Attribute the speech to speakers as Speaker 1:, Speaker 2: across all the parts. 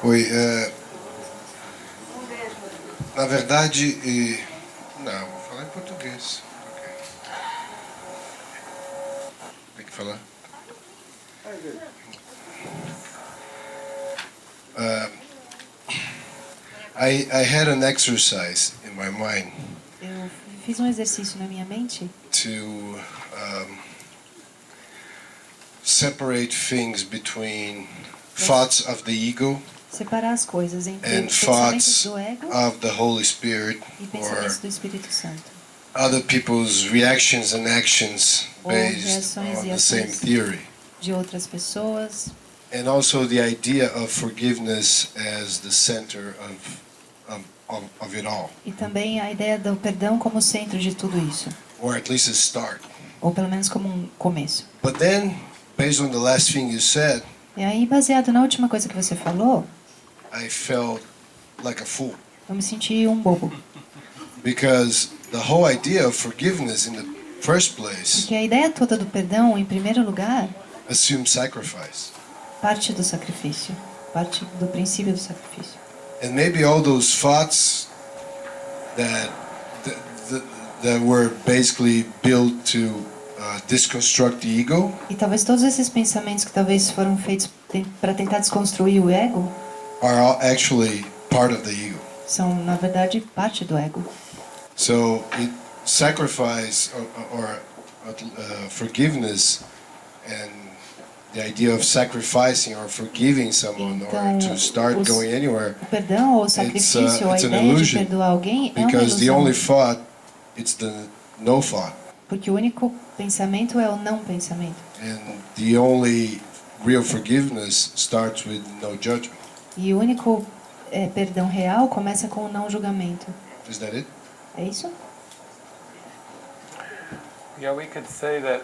Speaker 1: Oi, na verdade, não, vou falar em português. Ok. Tem que falar? I had an exercise in my mind
Speaker 2: Eu fiz um exercício na minha mente
Speaker 1: to separate things between thoughts of the ego
Speaker 2: separar as coisas entre
Speaker 1: and
Speaker 2: pensamentos
Speaker 1: thoughts
Speaker 2: do ego
Speaker 1: of the Holy Spirit
Speaker 2: e
Speaker 1: or
Speaker 2: pensamentos do Espírito Santo,
Speaker 1: other people's reactions and actions
Speaker 2: ou
Speaker 1: based
Speaker 2: reações
Speaker 1: on
Speaker 2: e
Speaker 1: the same
Speaker 2: ações
Speaker 1: theory.
Speaker 2: de outras pessoas,
Speaker 1: And also the idea of forgiveness as the center of it all,
Speaker 2: e também a ideia do perdão como centro de tudo isso,
Speaker 1: or at least a start.
Speaker 2: ou pelo menos como um começo.
Speaker 1: But then, based on the last thing you said,
Speaker 2: E aí, baseado na última coisa que você falou,
Speaker 1: I felt like a fool.
Speaker 2: eu me senti um bobo.
Speaker 1: Because the whole idea of forgiveness in the first place
Speaker 2: Porque a ideia toda do perdão, em primeiro lugar,
Speaker 1: assumes sacrifice.
Speaker 2: parte do sacrifício, parte do princípio do sacrifício.
Speaker 1: And maybe all those thoughts that were basically built to deconstruct the ego
Speaker 2: E talvez todos esses pensamentos que talvez foram feitos para tentar desconstruir o ego
Speaker 1: are all actually part of the ego.
Speaker 2: são, na verdade, parte do ego.
Speaker 1: So sacrifice or forgiveness and the idea of sacrificing or forgiving someone
Speaker 2: Então,
Speaker 1: or to start going anywhere,
Speaker 2: o perdão ou o sacrifício ou a
Speaker 1: it's an
Speaker 2: ideia de
Speaker 1: illusion,
Speaker 2: perdoar alguém é uma
Speaker 1: because the
Speaker 2: ilusão.
Speaker 1: only thought, it's the no thought.
Speaker 2: Porque o único pensamento é o não pensamento.
Speaker 1: And the only real forgiveness starts with no judgment.
Speaker 2: E o único perdão real começa com o não julgamento.
Speaker 1: Is that it?
Speaker 2: É isso?
Speaker 3: Yeah, we could say that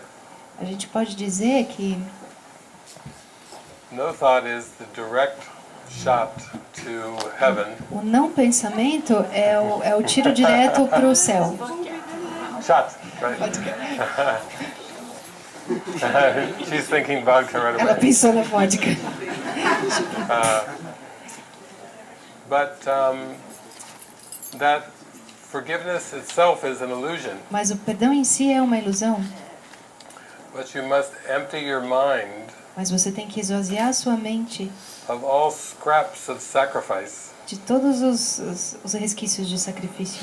Speaker 2: A gente pode dizer que
Speaker 3: no thought is the direct shot to heaven.
Speaker 2: o não pensamento é o tiro direto para o céu.
Speaker 3: Shot, right? She's thinking vodka right
Speaker 2: Ela
Speaker 3: away.
Speaker 2: pensou na vodka.
Speaker 3: But that forgiveness itself is an illusion.
Speaker 2: Mas o perdão em si é uma ilusão.
Speaker 3: But you must empty your mind
Speaker 2: Mas você tem que esvaziar a sua mente
Speaker 3: of all scraps of sacrifice
Speaker 2: de todos os resquícios de sacrifício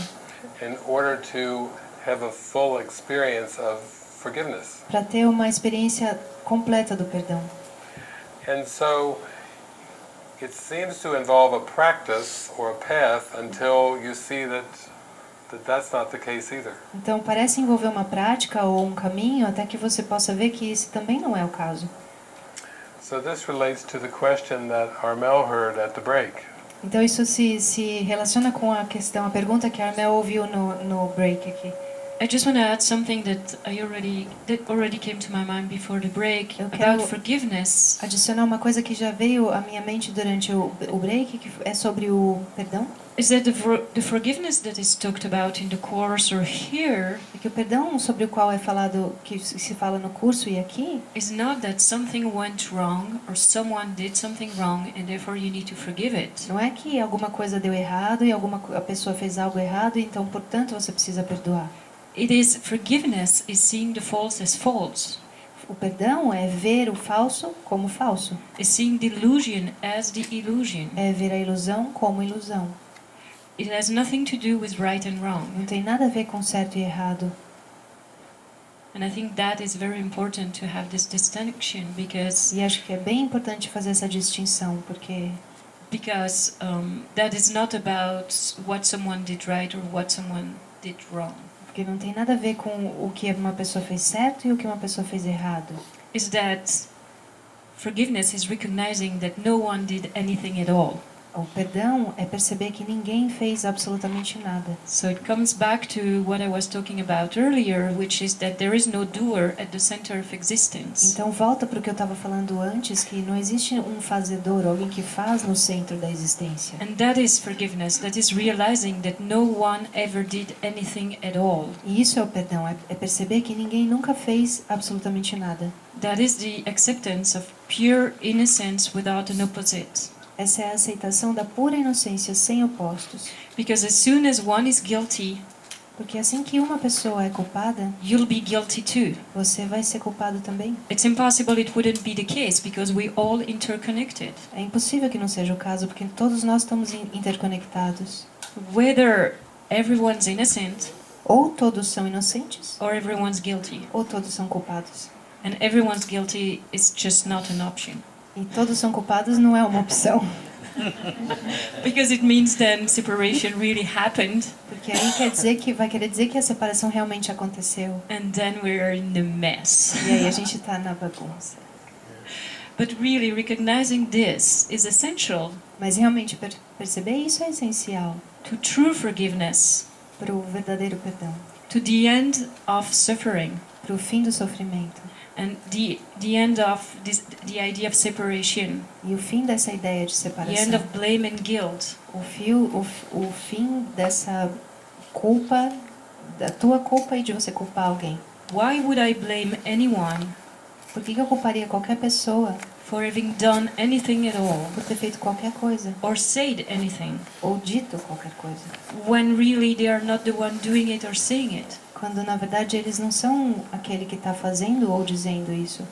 Speaker 3: in order to have a full experience of forgiveness.
Speaker 2: para ter uma experiência completa do perdão.
Speaker 3: And so it seems to involve a practice or a path until you see that that's not the case either.
Speaker 2: Então parece envolver uma prática ou um caminho até que você possa ver que esse também não é o caso.
Speaker 3: So this relates to the question that Armel heard at the break.
Speaker 2: Então isso se relaciona com a pergunta que a Armel ouviu no break aqui.
Speaker 4: I just want to add something that already came to my mind before the break
Speaker 2: Eu quero
Speaker 4: about forgiveness.
Speaker 2: adicionar uma coisa que já veio à minha mente durante o break, que é sobre o perdão.
Speaker 4: Is that the forgiveness that is talked about in the course or here
Speaker 2: É que o perdão sobre o qual é falado, que se fala no curso e aqui,
Speaker 4: is not that something went wrong or someone did something wrong and therefore you need to forgive it.
Speaker 2: não é que alguma coisa deu errado e a pessoa fez algo errado e então, portanto, você precisa perdoar.
Speaker 4: It is forgiveness is seeing the false as false.
Speaker 2: O perdão é ver o falso como falso.
Speaker 4: Is seeing the illusion as the illusion.
Speaker 2: É ver a ilusão como ilusão.
Speaker 4: It has nothing to do with right and wrong.
Speaker 2: Não tem nada a ver com certo e errado.
Speaker 4: And I think that is very important to have this distinction because
Speaker 2: E acho que é bem importante fazer essa distinção, porque
Speaker 4: that is not about what someone did right or what someone did wrong.
Speaker 2: porque não tem nada a ver com o que uma pessoa fez certo e o que uma pessoa fez errado.
Speaker 4: Is that forgiveness is recognizing that no one did anything at all.
Speaker 2: O perdão é perceber que ninguém fez absolutamente nada.
Speaker 4: So it comes back to what I was talking about earlier, which is that there is no doer at the center of existence.
Speaker 2: Então volta para o que eu estava falando antes, que não existe um fazedor, alguém que faz no centro da existência.
Speaker 4: And that is forgiveness, that is realizing that no one ever did anything at all.
Speaker 2: E isso é o perdão, é perceber que ninguém nunca fez absolutamente nada.
Speaker 4: That is the acceptance of pure innocence without an opposite.
Speaker 2: Essa é a aceitação da pura inocência sem opostos.
Speaker 4: Because as soon as one is guilty,
Speaker 2: Porque assim que uma pessoa é culpada,
Speaker 4: you'll be guilty too.
Speaker 2: você vai ser culpado também.
Speaker 4: It's impossible it wouldn't be the case because we're all interconnected.
Speaker 2: É impossível que não seja o caso, porque todos nós estamos interconectados.
Speaker 4: Whether everyone's innocent
Speaker 2: Ou todos são inocentes,
Speaker 4: or everyone's guilty.
Speaker 2: ou todos são culpados.
Speaker 4: And everyone's guilty is just not an option.
Speaker 2: E todos são culpados não é uma opção.
Speaker 4: Because it means then separation really happened,
Speaker 2: Porque aí quer dizer que vai querer dizer que a separação realmente aconteceu.
Speaker 4: and then we're in the mess.
Speaker 2: E aí a gente está na bagunça.
Speaker 4: But really, recognizing this is essential
Speaker 2: Mas realmente perceber isso é essencial
Speaker 4: to true forgiveness,
Speaker 2: para o verdadeiro perdão,
Speaker 4: to the end of suffering,
Speaker 2: para o fim do sofrimento
Speaker 4: and the end of the idea of separation,
Speaker 2: e o fim dessa ideia de
Speaker 4: the end
Speaker 2: separação,
Speaker 4: of blame and guilt.
Speaker 2: o fim dessa culpa, da tua culpa e de você culpar alguém.
Speaker 4: Why would I blame anyone
Speaker 2: Por que eu culparia qualquer pessoa
Speaker 4: for having done anything at all
Speaker 2: por ter feito qualquer coisa
Speaker 4: or said anything
Speaker 2: ou dito qualquer coisa,
Speaker 4: when really they are not the one doing it or saying it?
Speaker 2: quando na verdade eles não são aquele que está fazendo ou dizendo isso?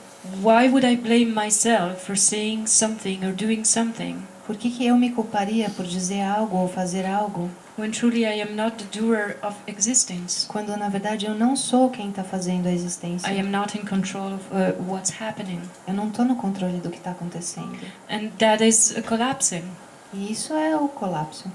Speaker 4: Why would I blame myself for saying something or doing something
Speaker 2: Por que eu me culparia por dizer algo ou fazer algo,
Speaker 4: when truly I am not the doer of existence?
Speaker 2: quando na verdade eu não sou quem está fazendo a existência?
Speaker 4: I am not in control of what's happening.
Speaker 2: Eu não estou no controle do que está acontecendo.
Speaker 4: And that is a collapsing.
Speaker 2: E isso é o colapso,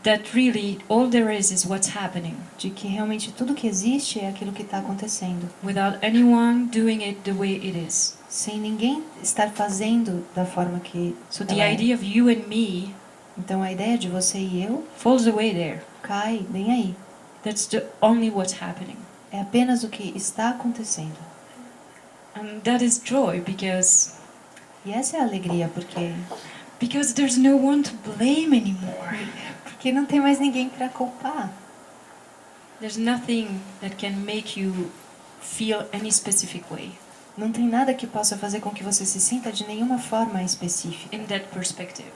Speaker 4: That really all there is what's happening,
Speaker 2: de que realmente tudo que existe é aquilo que está acontecendo,
Speaker 4: without anyone doing it the way it is.
Speaker 2: sem ninguém estar fazendo da forma que
Speaker 4: So
Speaker 2: ela
Speaker 4: the
Speaker 2: é.
Speaker 4: idea of you and me
Speaker 2: Então a ideia de você e eu
Speaker 4: falls away there.
Speaker 2: cai bem aí.
Speaker 4: That's the only what's happening.
Speaker 2: É apenas o que está acontecendo.
Speaker 4: And that is joy because
Speaker 2: E essa é a alegria,
Speaker 4: because there's no one to blame anymore.
Speaker 2: porque não tem mais ninguém para culpar.
Speaker 4: There's nothing that can make you feel any specific way
Speaker 2: Não tem nada que possa fazer com que você se sinta de nenhuma forma específica
Speaker 4: in that perspective.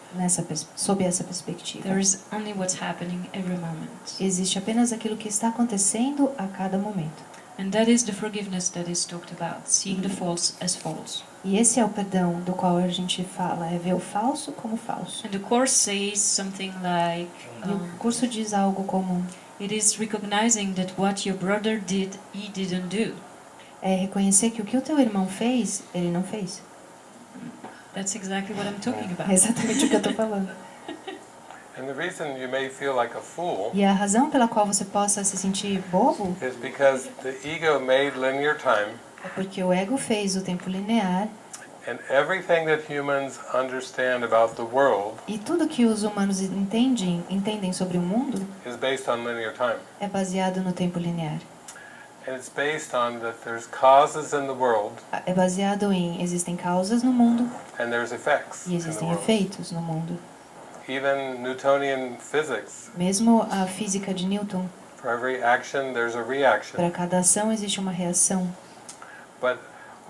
Speaker 2: sob essa perspectiva.
Speaker 4: There is only what's happening every moment.
Speaker 2: Existe apenas aquilo que está acontecendo a cada momento.
Speaker 4: And that is the forgiveness that is talked about, seeing the false as false.
Speaker 2: E esse é o perdão do qual a gente fala, é ver o falso como falso.
Speaker 4: And the Course says something like,
Speaker 2: E o curso diz algo como:
Speaker 4: it is recognizing that what your brother did, he didn't do.
Speaker 2: é reconhecer que o que o teu irmão fez, ele não fez.
Speaker 4: That's exactly what I'm talking
Speaker 2: É
Speaker 4: about.
Speaker 2: exatamente o que eu estou falando.
Speaker 3: And the reason you may feel like a fool
Speaker 2: E a razão pela qual você possa se sentir bobo
Speaker 3: is because the ego made linear time,
Speaker 2: é porque o ego fez o tempo linear
Speaker 3: and everything that humans understand about the world
Speaker 2: e tudo que os humanos entendem sobre o mundo
Speaker 3: is based on linear time.
Speaker 2: é baseado no tempo linear.
Speaker 3: And it's based on that there's causes in the world
Speaker 2: É baseado em existem causas no mundo
Speaker 3: and there's effects
Speaker 2: e
Speaker 3: in the
Speaker 2: existem
Speaker 3: world.
Speaker 2: efeitos no mundo.
Speaker 3: Even Newtonian physics,
Speaker 2: Mesmo a física de Newton,
Speaker 3: for every action there's a reaction.
Speaker 2: para cada ação existe uma reação.
Speaker 3: But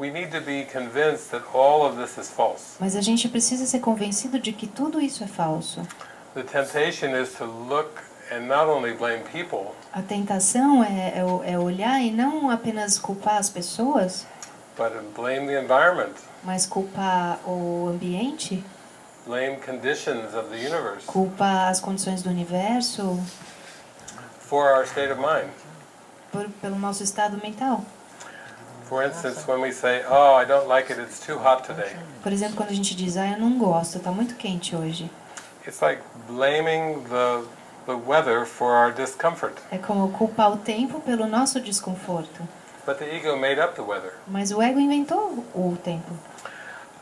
Speaker 3: we need to be convinced that all of this is false.
Speaker 2: Mas a gente precisa ser convencido de que tudo isso é falso.
Speaker 3: The temptation is to look and not only blame people,
Speaker 2: A tentação é olhar e não apenas culpar as pessoas,
Speaker 3: but blame the environment,
Speaker 2: mas culpar o ambiente,
Speaker 3: blame conditions of the universe
Speaker 2: culpar as condições do universo
Speaker 3: for our state of mind.
Speaker 2: pelo nosso estado mental.
Speaker 3: For instance, when we say, "Oh, I don't like it, it's too hot today."
Speaker 2: Por exemplo, quando a gente diz, eu não gosto, está muito quente hoje.
Speaker 3: It's like blaming the weather for our discomfort.
Speaker 2: É como culpar o tempo pelo nosso desconforto.
Speaker 3: But the ego made up the weather.
Speaker 2: Mas o ego inventou o tempo.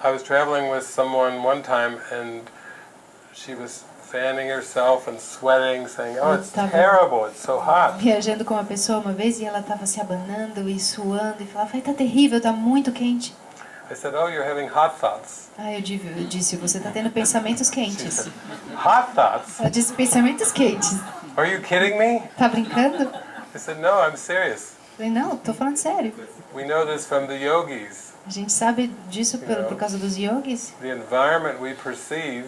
Speaker 3: I was traveling with someone one time and she was fanning herself and sweating, saying, "Oh, it's terrible, it's so hot."
Speaker 2: Viajando com uma pessoa uma vez e ela estava se abanando e suando e falava, tá terrível, tá muito quente.
Speaker 3: I said, "Oh, you're having hot thoughts."
Speaker 2: Eu disse, você está tendo pensamentos
Speaker 3: She
Speaker 2: quentes.
Speaker 3: said, "Hot thoughts?
Speaker 2: Ela disse, pensamentos quentes.
Speaker 3: Are you kidding me?"
Speaker 2: Tá brincando?
Speaker 3: I said, "No, I'm serious.
Speaker 2: Eu falei, não, tô falando sério.
Speaker 3: We know this from the yogis.
Speaker 2: A gente sabe disso por causa dos yogis.
Speaker 3: The environment we perceive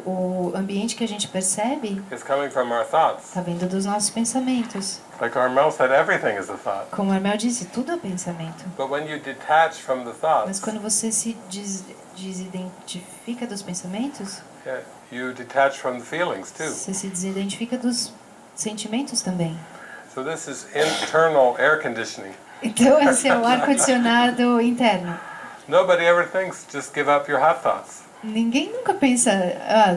Speaker 2: o ambiente que a gente percebe
Speaker 3: is coming from our thoughts.
Speaker 2: está vindo dos nossos pensamentos.
Speaker 3: Like Armel said, everything is a thought.
Speaker 2: Como Armel disse, tudo é pensamento.
Speaker 3: But when you detach from the
Speaker 2: Mas
Speaker 3: thoughts,
Speaker 2: quando você se desidentifica dos pensamentos,
Speaker 3: yeah, you detach from the feelings too.
Speaker 2: você se desidentifica dos sentimentos também.
Speaker 3: So this is internal air conditioning.
Speaker 2: Então esse é o ar-condicionado interno.
Speaker 3: Nobody ever thinks, just give up your hot thoughts.
Speaker 2: Ninguém nunca pensa,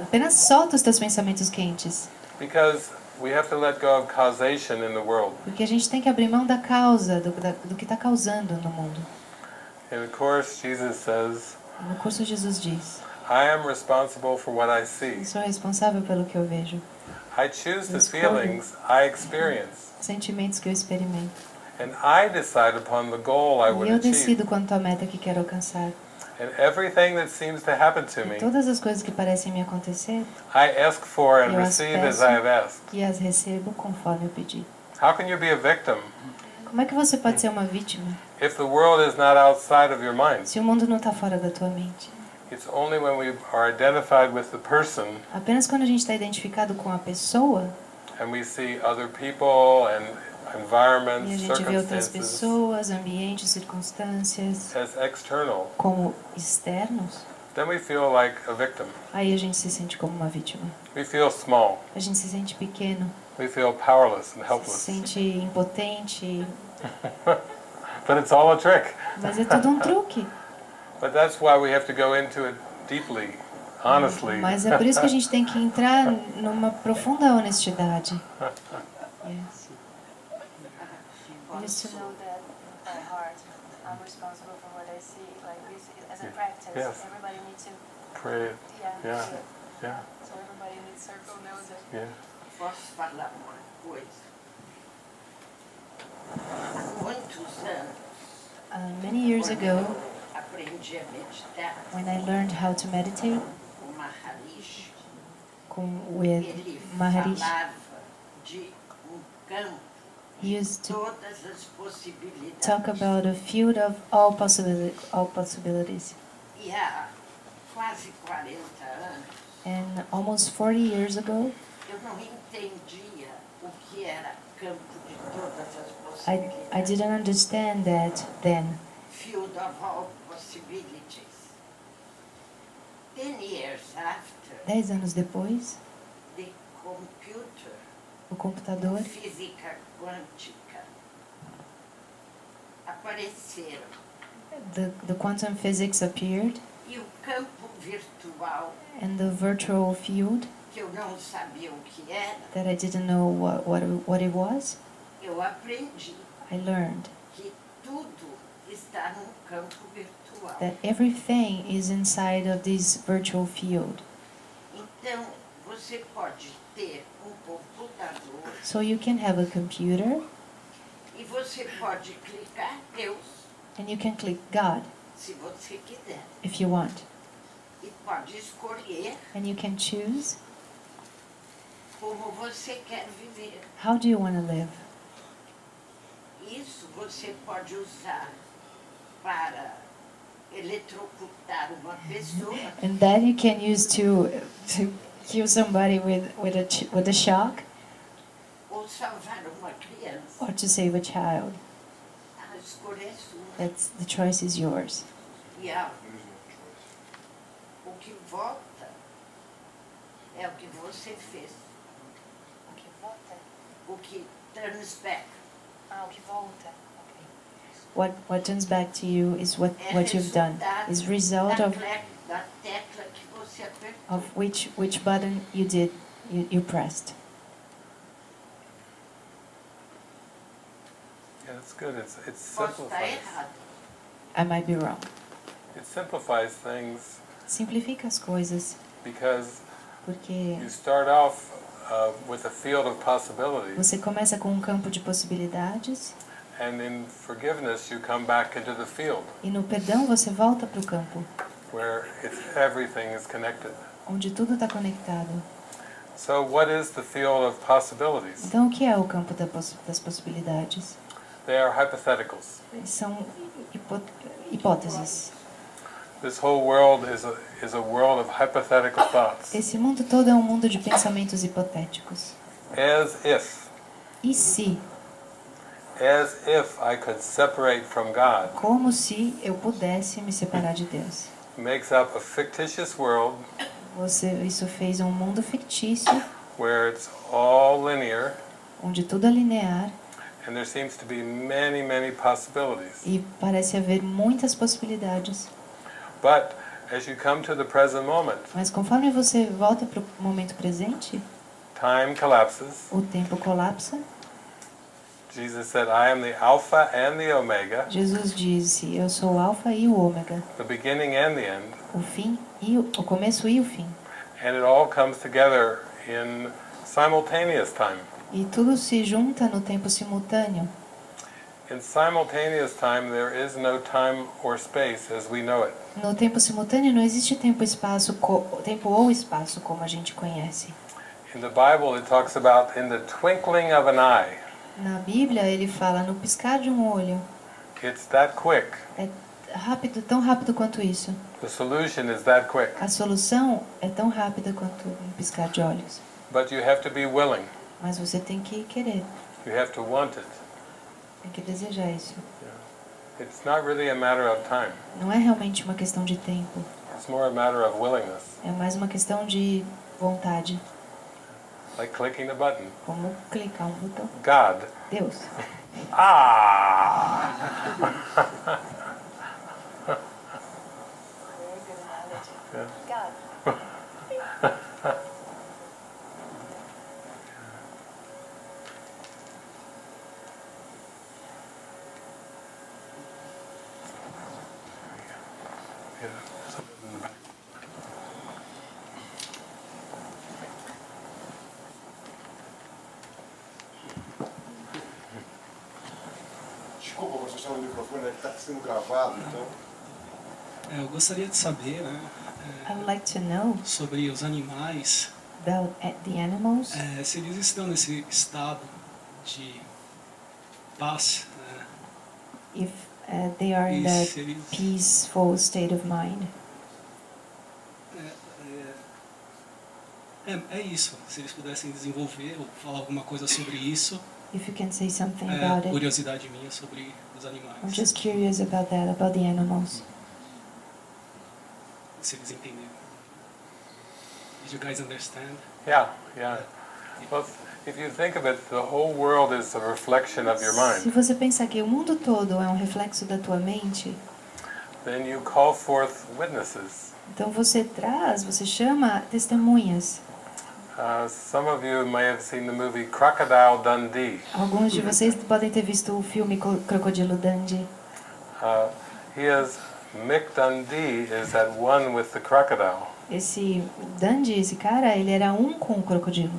Speaker 2: apenas solta os teus pensamentos quentes.
Speaker 3: Because we have to let go of causation in the world.
Speaker 2: Porque a gente tem que abrir mão da causa, do que está causando no mundo.
Speaker 3: In the Course, Jesus says,
Speaker 2: No curso Jesus diz,
Speaker 3: I am responsible for what I
Speaker 2: eu
Speaker 3: see.
Speaker 2: sou responsável pelo que eu vejo.
Speaker 3: I choose the
Speaker 2: Escolho.
Speaker 3: feelings I experience.
Speaker 2: Sentimentos que eu experimento.
Speaker 3: And I decide upon the goal I
Speaker 2: E
Speaker 3: would
Speaker 2: eu
Speaker 3: achieve.
Speaker 2: decido quanto à meta que quero alcançar.
Speaker 3: And everything that seems to happen to me,
Speaker 2: Todas as coisas que parecem me acontecer,
Speaker 3: I ask for and
Speaker 2: Eu as
Speaker 3: receive as
Speaker 2: peço.
Speaker 3: I have asked.
Speaker 2: e as recebo conforme eu pedi.
Speaker 3: How can you be a victim
Speaker 2: Como é que você pode ser uma vítima
Speaker 3: if the world is not outside of your mind?
Speaker 2: se o mundo não está fora da tua mente?
Speaker 3: It's only when we are identified with the person
Speaker 2: Apenas quando a gente está identificado com a pessoa
Speaker 3: and we see other people and
Speaker 2: e a
Speaker 3: environments,
Speaker 2: gente vê outras
Speaker 3: circumstances
Speaker 2: pessoas, ambientes, circunstâncias
Speaker 3: as external,
Speaker 2: como externos,
Speaker 3: then we feel like a victim.
Speaker 2: aí a gente se sente como uma vítima.
Speaker 3: We feel small.
Speaker 2: A gente se sente pequeno,
Speaker 3: We feel powerless and
Speaker 2: se
Speaker 3: helpless.
Speaker 2: sente impotente,
Speaker 3: But it's all a trick.
Speaker 2: mas é tudo um truque.
Speaker 3: But that's why we have to go into it deeply, honestly.
Speaker 2: Mas é por isso que a gente tem que entrar numa profunda honestidade. Yes. Just to know that by heart I'm responsible for what I see, like this as a practice.
Speaker 3: Yes.
Speaker 2: Everybody needs to,
Speaker 3: Pray it. Yeah.
Speaker 2: do it.
Speaker 3: Yeah.
Speaker 2: So everybody in the circle knows it.
Speaker 3: Yeah.
Speaker 5: Posso falar uma coisa? Há muitos anos,
Speaker 2: Many years ago,
Speaker 5: aprendi a meditar
Speaker 2: when I learned how to meditate
Speaker 5: com Maharishi.
Speaker 2: with
Speaker 5: Ele
Speaker 2: Maharishi,
Speaker 5: falava de campo,
Speaker 2: he used to
Speaker 5: todas as possibilidades.
Speaker 2: talk about a field of all possibilities.
Speaker 5: E há quase 40 anos,
Speaker 2: And almost 40 years ago,
Speaker 5: eu não entendia o que era campo de todas as
Speaker 2: I
Speaker 5: possibilidades.
Speaker 2: didn't understand that then.
Speaker 5: Field of all possibilities. 10 years after,
Speaker 2: 10 anos depois,
Speaker 5: the computer,
Speaker 2: o computador,
Speaker 5: física quântica, apareceram.
Speaker 2: the quantum physics appeared,
Speaker 5: E o campo virtual,
Speaker 2: and the virtual field
Speaker 5: que eu não sabia o que era,
Speaker 2: that I didn't know what it was,
Speaker 5: eu aprendi
Speaker 2: I learned
Speaker 5: que tudo está num campo virtual.
Speaker 2: that everything is inside of this virtual field.
Speaker 5: Então, você pode ter um computador
Speaker 2: So you can have a computer,
Speaker 5: e você pode clicar Deus,
Speaker 2: and you can click God
Speaker 5: se você quiser.
Speaker 2: if you want,
Speaker 5: E pode escolher
Speaker 2: and you can choose
Speaker 5: como você quer viver.
Speaker 2: how do you want to live.
Speaker 5: Isso você pode usar para eletrocutar uma pessoa
Speaker 2: And that you can use to kill somebody with a shock,
Speaker 5: ou salvar uma criança.
Speaker 2: or to save a child.
Speaker 5: A escolha é sua.
Speaker 2: That's the choice is yours.
Speaker 5: E o que volta é o que você fez.
Speaker 2: O que volta?
Speaker 5: O que turns back
Speaker 2: O que volta. What turns back to you is what you've done. Is result
Speaker 5: da
Speaker 2: of
Speaker 5: tecla que você apertou.
Speaker 2: of which button you pressed.
Speaker 3: Yeah, that's good. It
Speaker 5: Posso estar
Speaker 3: simplifies.
Speaker 5: errado.
Speaker 2: I might be wrong.
Speaker 3: It simplifies things
Speaker 2: Simplifica as coisas,
Speaker 3: because
Speaker 2: porque
Speaker 3: you start off with a field of possibilities,
Speaker 2: você começa com um campo de possibilidades
Speaker 3: and in forgiveness you come back into the field
Speaker 2: e no perdão você volta para o campo,
Speaker 3: where everything is connected.
Speaker 2: onde tudo está conectado.
Speaker 3: So what is the field of possibilities?
Speaker 2: Então o que é o campo das possibilidades?
Speaker 3: They are hypotheticals.
Speaker 2: São hipóteses.
Speaker 3: This whole world is a world of hypothetical thoughts.
Speaker 2: Esse mundo todo é um mundo de pensamentos hipotéticos.
Speaker 3: As if I could separate from God,
Speaker 2: como se eu pudesse me separar de Deus.
Speaker 3: makes up a fictitious world
Speaker 2: Isso fez um mundo fictício,
Speaker 3: where it's all linear,
Speaker 2: onde tudo é linear
Speaker 3: and there seems to be many, many possibilities.
Speaker 2: e parece haver muitas possibilidades.
Speaker 3: But as you come to the present moment,
Speaker 2: Mas conforme você volta para o momento presente,
Speaker 3: time collapses.
Speaker 2: o tempo colapsa.
Speaker 3: Jesus said, I am the Alpha and the Omega,
Speaker 2: Jesus disse: eu sou o alfa e o ômega,
Speaker 3: the beginning and the end,
Speaker 2: o fim e o começo e o fim.
Speaker 3: and it all comes together in simultaneous time.
Speaker 2: E tudo se junta no tempo simultâneo.
Speaker 3: In simultaneous time, there is no time or space as we know it.
Speaker 2: No tempo simultâneo não existe tempo ou espaço como a gente conhece.
Speaker 3: In the Bible, it talks about in the twinkling of an eye.
Speaker 2: Na Bíblia ele fala no piscar de um olho.
Speaker 3: It's that quick.
Speaker 2: É rápido, tão rápido quanto isso.
Speaker 3: The solution is that quick.
Speaker 2: A solução é tão rápida quanto um piscar de olhos.
Speaker 3: But you have to be willing.
Speaker 2: Mas você tem que querer,
Speaker 3: You have to want it.
Speaker 2: tem que desejar isso.
Speaker 3: It's not really a matter of time.
Speaker 2: Não é realmente uma questão de tempo.
Speaker 3: It's more a matter of willingness.
Speaker 2: É mais uma questão de vontade.
Speaker 3: Like clicking the button.
Speaker 2: Como clicar um botão.
Speaker 3: God.
Speaker 2: Deus.
Speaker 3: Ah!
Speaker 1: Desculpa, vocês estão no microfone, é que está sendo gravado, então.
Speaker 6: Eu gostaria de saber, né,
Speaker 2: I would like to know
Speaker 6: sobre os animais,
Speaker 2: about the animals.
Speaker 6: se eles estão nesse estado de paz, né,
Speaker 2: If they are in
Speaker 6: e
Speaker 2: that
Speaker 6: se eles,
Speaker 2: peaceful state of mind.
Speaker 6: é isso, se eles pudessem desenvolver ou falar alguma coisa sobre isso,
Speaker 2: If you can say something about it.
Speaker 6: curiosidade minha sobre os
Speaker 2: I'm
Speaker 6: animais,
Speaker 2: just curious about that, about the animals.
Speaker 6: se eles entenderam. Did you guys understand?
Speaker 3: Yeah. Well, if you think of it, the whole world is a reflection of your
Speaker 2: Se
Speaker 3: mind.
Speaker 2: você pensar que o mundo todo é um reflexo da tua mente,
Speaker 3: Then you call forth witnesses.
Speaker 2: então você chama testemunhas.
Speaker 3: Some of you may have seen the movie Crocodile Dundee.
Speaker 2: Alguns de vocês podem ter visto o filme Crocodilo Dundee.
Speaker 3: Mick Dundee is at one with the crocodile.
Speaker 2: Esse Dundee, esse cara, ele era um com o crocodilo.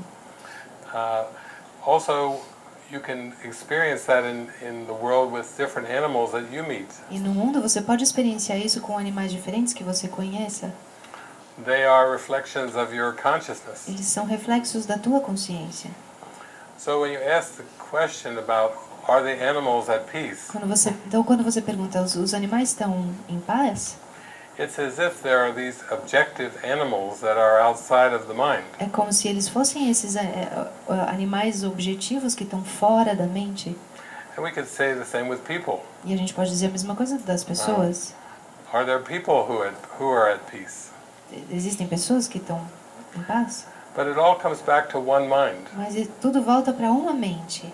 Speaker 3: Also, you can experience that in the world with different animals that you meet.
Speaker 2: E no mundo você pode experienciar isso com animais diferentes que você conheça.
Speaker 3: They are reflections of your consciousness.
Speaker 2: Eles são reflexos da tua consciência.
Speaker 3: So when you ask the question about are the animals at peace,
Speaker 2: Quando você pergunta, os animais estão em paz?
Speaker 3: it's as if there are these objective animals that are outside of the mind.
Speaker 2: É como se eles fossem esses animais objetivos que estão fora da mente.
Speaker 3: And we could say the same with people.
Speaker 2: E a gente pode dizer a mesma coisa das pessoas.
Speaker 3: Are there people who are at peace?
Speaker 2: Existem pessoas que estão em paz,
Speaker 3: But it all comes back to one mind.
Speaker 2: mas tudo volta para uma mente.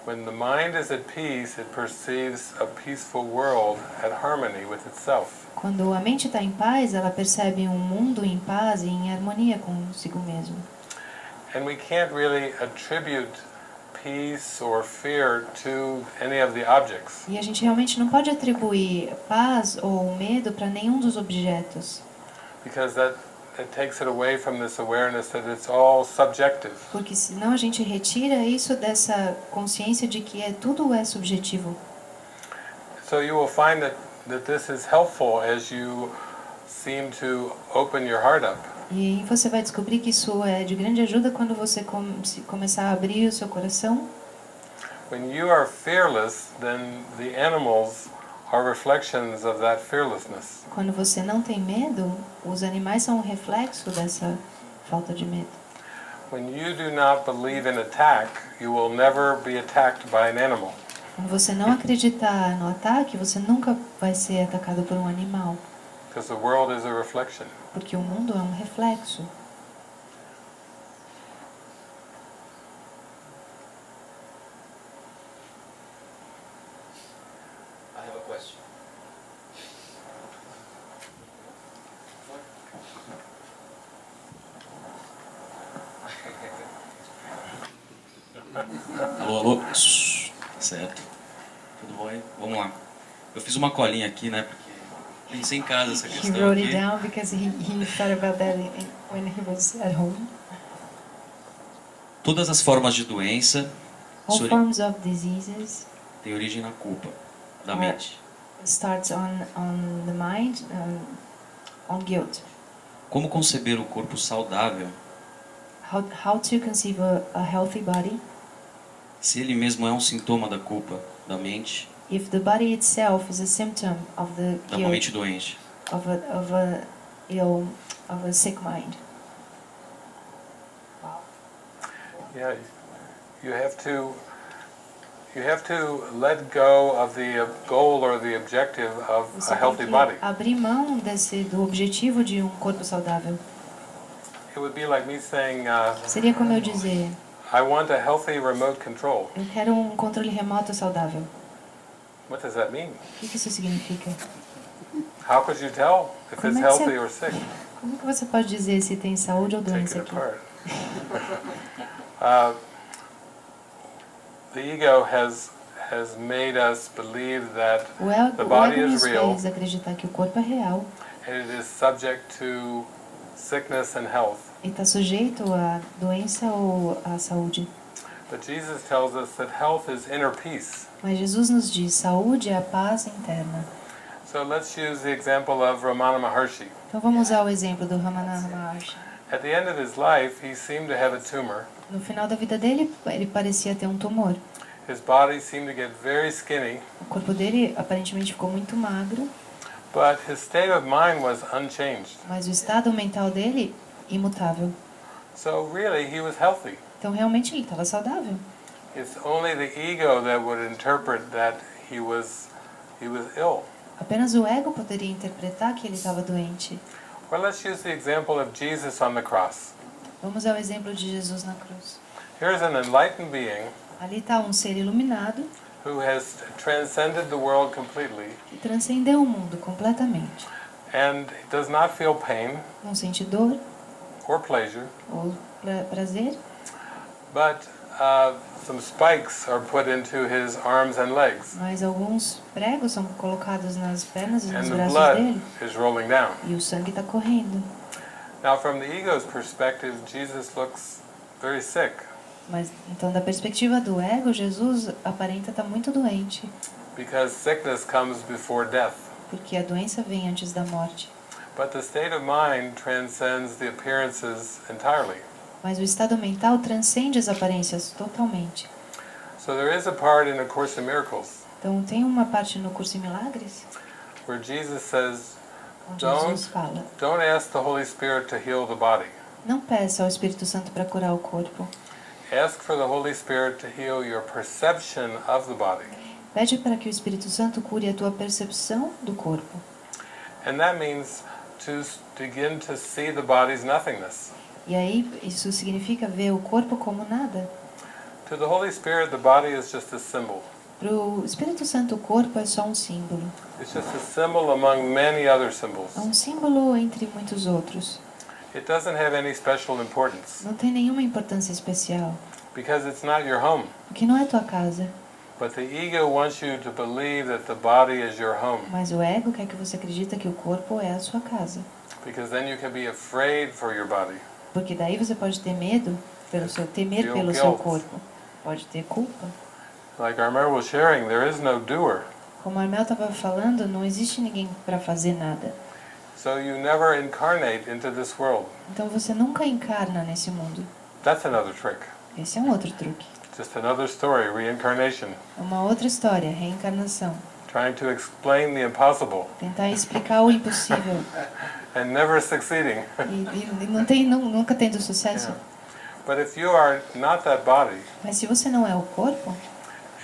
Speaker 3: When the mind is at peace, it perceives a peaceful world at harmony with itself.
Speaker 2: Quando a mente está em paz, ela percebe um mundo em paz e em harmonia consigo mesmo.
Speaker 3: And we can't really attribute peace or fear to any of the objects.
Speaker 2: E a gente realmente não pode atribuir paz ou medo para nenhum dos objetos,
Speaker 3: Because that takes it away from this awareness that it's all subjective.
Speaker 2: porque senão a gente retira isso dessa consciência de que tudo é subjetivo.
Speaker 3: So you will find that this is helpful as you seem to open your heart up.
Speaker 2: E aí você vai descobrir que isso é de grande ajuda quando você começar a abrir o seu coração.
Speaker 3: When you are fearless, then the animals are reflections of that fearlessness.
Speaker 2: Quando você não tem medo, os animais são um reflexo dessa falta de medo.
Speaker 3: When you do not believe in attack, you will never be attacked by an animal.
Speaker 2: Quando você não acreditar no ataque, você nunca vai ser atacado por um animal,
Speaker 3: Because the world is a reflection.
Speaker 2: porque o mundo é um reflexo.
Speaker 7: I have a question. Alô, alô. Certo. Tudo bom aí? Vamos lá. Eu fiz uma colinha aqui, né? Porque pensei em casa essa
Speaker 2: He
Speaker 7: questão
Speaker 2: wrote it
Speaker 7: aqui.
Speaker 2: down because he thought about that when he was at home.
Speaker 7: Todas as formas de doença
Speaker 2: All
Speaker 7: sori-
Speaker 2: forms of diseases
Speaker 7: têm origem na culpa da
Speaker 2: are-
Speaker 7: mente.
Speaker 2: starts on the mind, on guilt.
Speaker 7: Como conceber o corpo saudável
Speaker 2: How to conceive a healthy body
Speaker 7: se ele mesmo é um sintoma da culpa da mente,
Speaker 2: if the body itself is a symptom of the
Speaker 7: da uma
Speaker 2: guilt
Speaker 7: mente doente?
Speaker 2: of a sick mind.
Speaker 3: Yeah, you have to let go of the goal or the objective of
Speaker 2: Você
Speaker 3: a healthy
Speaker 2: tem que
Speaker 3: body.
Speaker 2: abrir mão do objetivo de um corpo saudável.
Speaker 3: It would be like me saying,
Speaker 2: Seria como eu dizer,
Speaker 3: I want a healthy remote control.
Speaker 2: eu quero um controle remoto saudável.
Speaker 3: What does that mean?
Speaker 2: O que isso significa?
Speaker 3: How could you tell if
Speaker 2: Como
Speaker 3: it's
Speaker 2: é que você-
Speaker 3: healthy or sick?
Speaker 2: Como que você pode dizer se tem saúde ou
Speaker 3: Take
Speaker 2: doença
Speaker 3: it
Speaker 2: aqui?
Speaker 3: apart. The ego has made us believe that the
Speaker 2: O
Speaker 3: body
Speaker 2: ego
Speaker 3: is
Speaker 2: nos
Speaker 3: real
Speaker 2: fez acreditar que o corpo é real
Speaker 3: and it is subject to sickness and health.
Speaker 2: e está sujeito à doença ou à saúde.
Speaker 3: But Jesus tells us that health is inner peace.
Speaker 2: Mas Jesus nos diz, saúde é a paz interna.
Speaker 3: So let's use the example of Ramana Maharshi.
Speaker 2: Então vamos usar o exemplo do Ramana Maharshi.
Speaker 3: At the end of his life, he seemed to have a tumor.
Speaker 2: No final da vida dele, ele parecia ter um tumor.
Speaker 3: His body seemed to get very skinny,
Speaker 2: O corpo dele aparentemente ficou muito magro,
Speaker 3: but his state of mind was unchanged.
Speaker 2: mas o estado mental dele, imutável.
Speaker 3: So really, he was healthy.
Speaker 2: Então realmente ele estava saudável.
Speaker 3: It's only the ego that would interpret that he was ill.
Speaker 2: Apenas o ego poderia interpretar que ele estava doente.
Speaker 3: Or let's use the example of Jesus on the cross.
Speaker 2: Vamos ao exemplo de Jesus na cruz.
Speaker 3: Here's an enlightened being
Speaker 2: Ali está um ser iluminado
Speaker 3: who has transcended the world completely
Speaker 2: que transcendeu o mundo completamente.
Speaker 3: and does not feel pain
Speaker 2: Não sente dor
Speaker 3: or pleasure,
Speaker 2: ou prazer,
Speaker 3: but some spikes are put into his arms and legs,
Speaker 2: mas alguns pregos são colocados nas pernas e
Speaker 3: and
Speaker 2: nos
Speaker 3: the
Speaker 2: braços
Speaker 3: blood
Speaker 2: dele
Speaker 3: is rolling down.
Speaker 2: e o sangue está correndo.
Speaker 3: Now, from the ego's perspective, Jesus looks very sick
Speaker 2: Mas então, da perspectiva do ego, Jesus aparenta estar muito doente,
Speaker 3: because sickness comes before death.
Speaker 2: porque a doença vem antes da morte.
Speaker 3: But the state of mind transcends the appearances entirely.
Speaker 2: Mas o estado mental transcende as aparências totalmente.
Speaker 3: So there is a part in A Course in Miracles
Speaker 2: Então, tem uma parte no Curso em Milagres
Speaker 3: where Jesus says,
Speaker 2: onde Jesus fala:
Speaker 3: don't ask the Holy Spirit to heal the body.
Speaker 2: não peça ao Espírito Santo para curar o corpo.
Speaker 3: Ask for the Holy Spirit to heal your perception of the body.
Speaker 2: Pede para que o Espírito Santo cure a tua percepção do corpo.
Speaker 3: And that means to begin to see the body's nothingness.
Speaker 2: E aí, isso significa ver o corpo como nada.
Speaker 3: To the Holy Spirit, the body is just a symbol.
Speaker 2: Para o Espírito Santo, o corpo é só um símbolo.
Speaker 3: It's just a symbol among many other symbols.
Speaker 2: É um símbolo entre muitos outros.
Speaker 3: It doesn't have any special importance
Speaker 2: Não tem nenhuma importância especial,
Speaker 3: because it's not your home.
Speaker 2: porque não é tua casa.
Speaker 3: But the ego wants you to believe that the body is your home
Speaker 2: Mas o ego quer que você acredite que o corpo é a sua casa.
Speaker 3: because then you can be afraid for your body.
Speaker 2: Porque daí você pode ter medo, temer
Speaker 3: Feel
Speaker 2: pelo seu
Speaker 3: guilt.
Speaker 2: corpo. Pode ter culpa.
Speaker 3: Like Armel was sharing, there is no doer.
Speaker 2: Como a Armel estava falando, não existe ninguém para fazer nada.
Speaker 3: So you never incarnate into this world.
Speaker 2: Então você nunca encarna nesse mundo.
Speaker 3: That's another trick.
Speaker 2: Esse é um outro truque.
Speaker 3: Just another story, reincarnation.
Speaker 2: É uma outra história, reencarnação.
Speaker 3: trying to explain the impossible
Speaker 2: Tentar explicar o impossível
Speaker 3: and never succeeding.
Speaker 2: e nunca tendo sucesso.
Speaker 3: Yeah. But if you are not that body
Speaker 2: Mas se você não é o corpo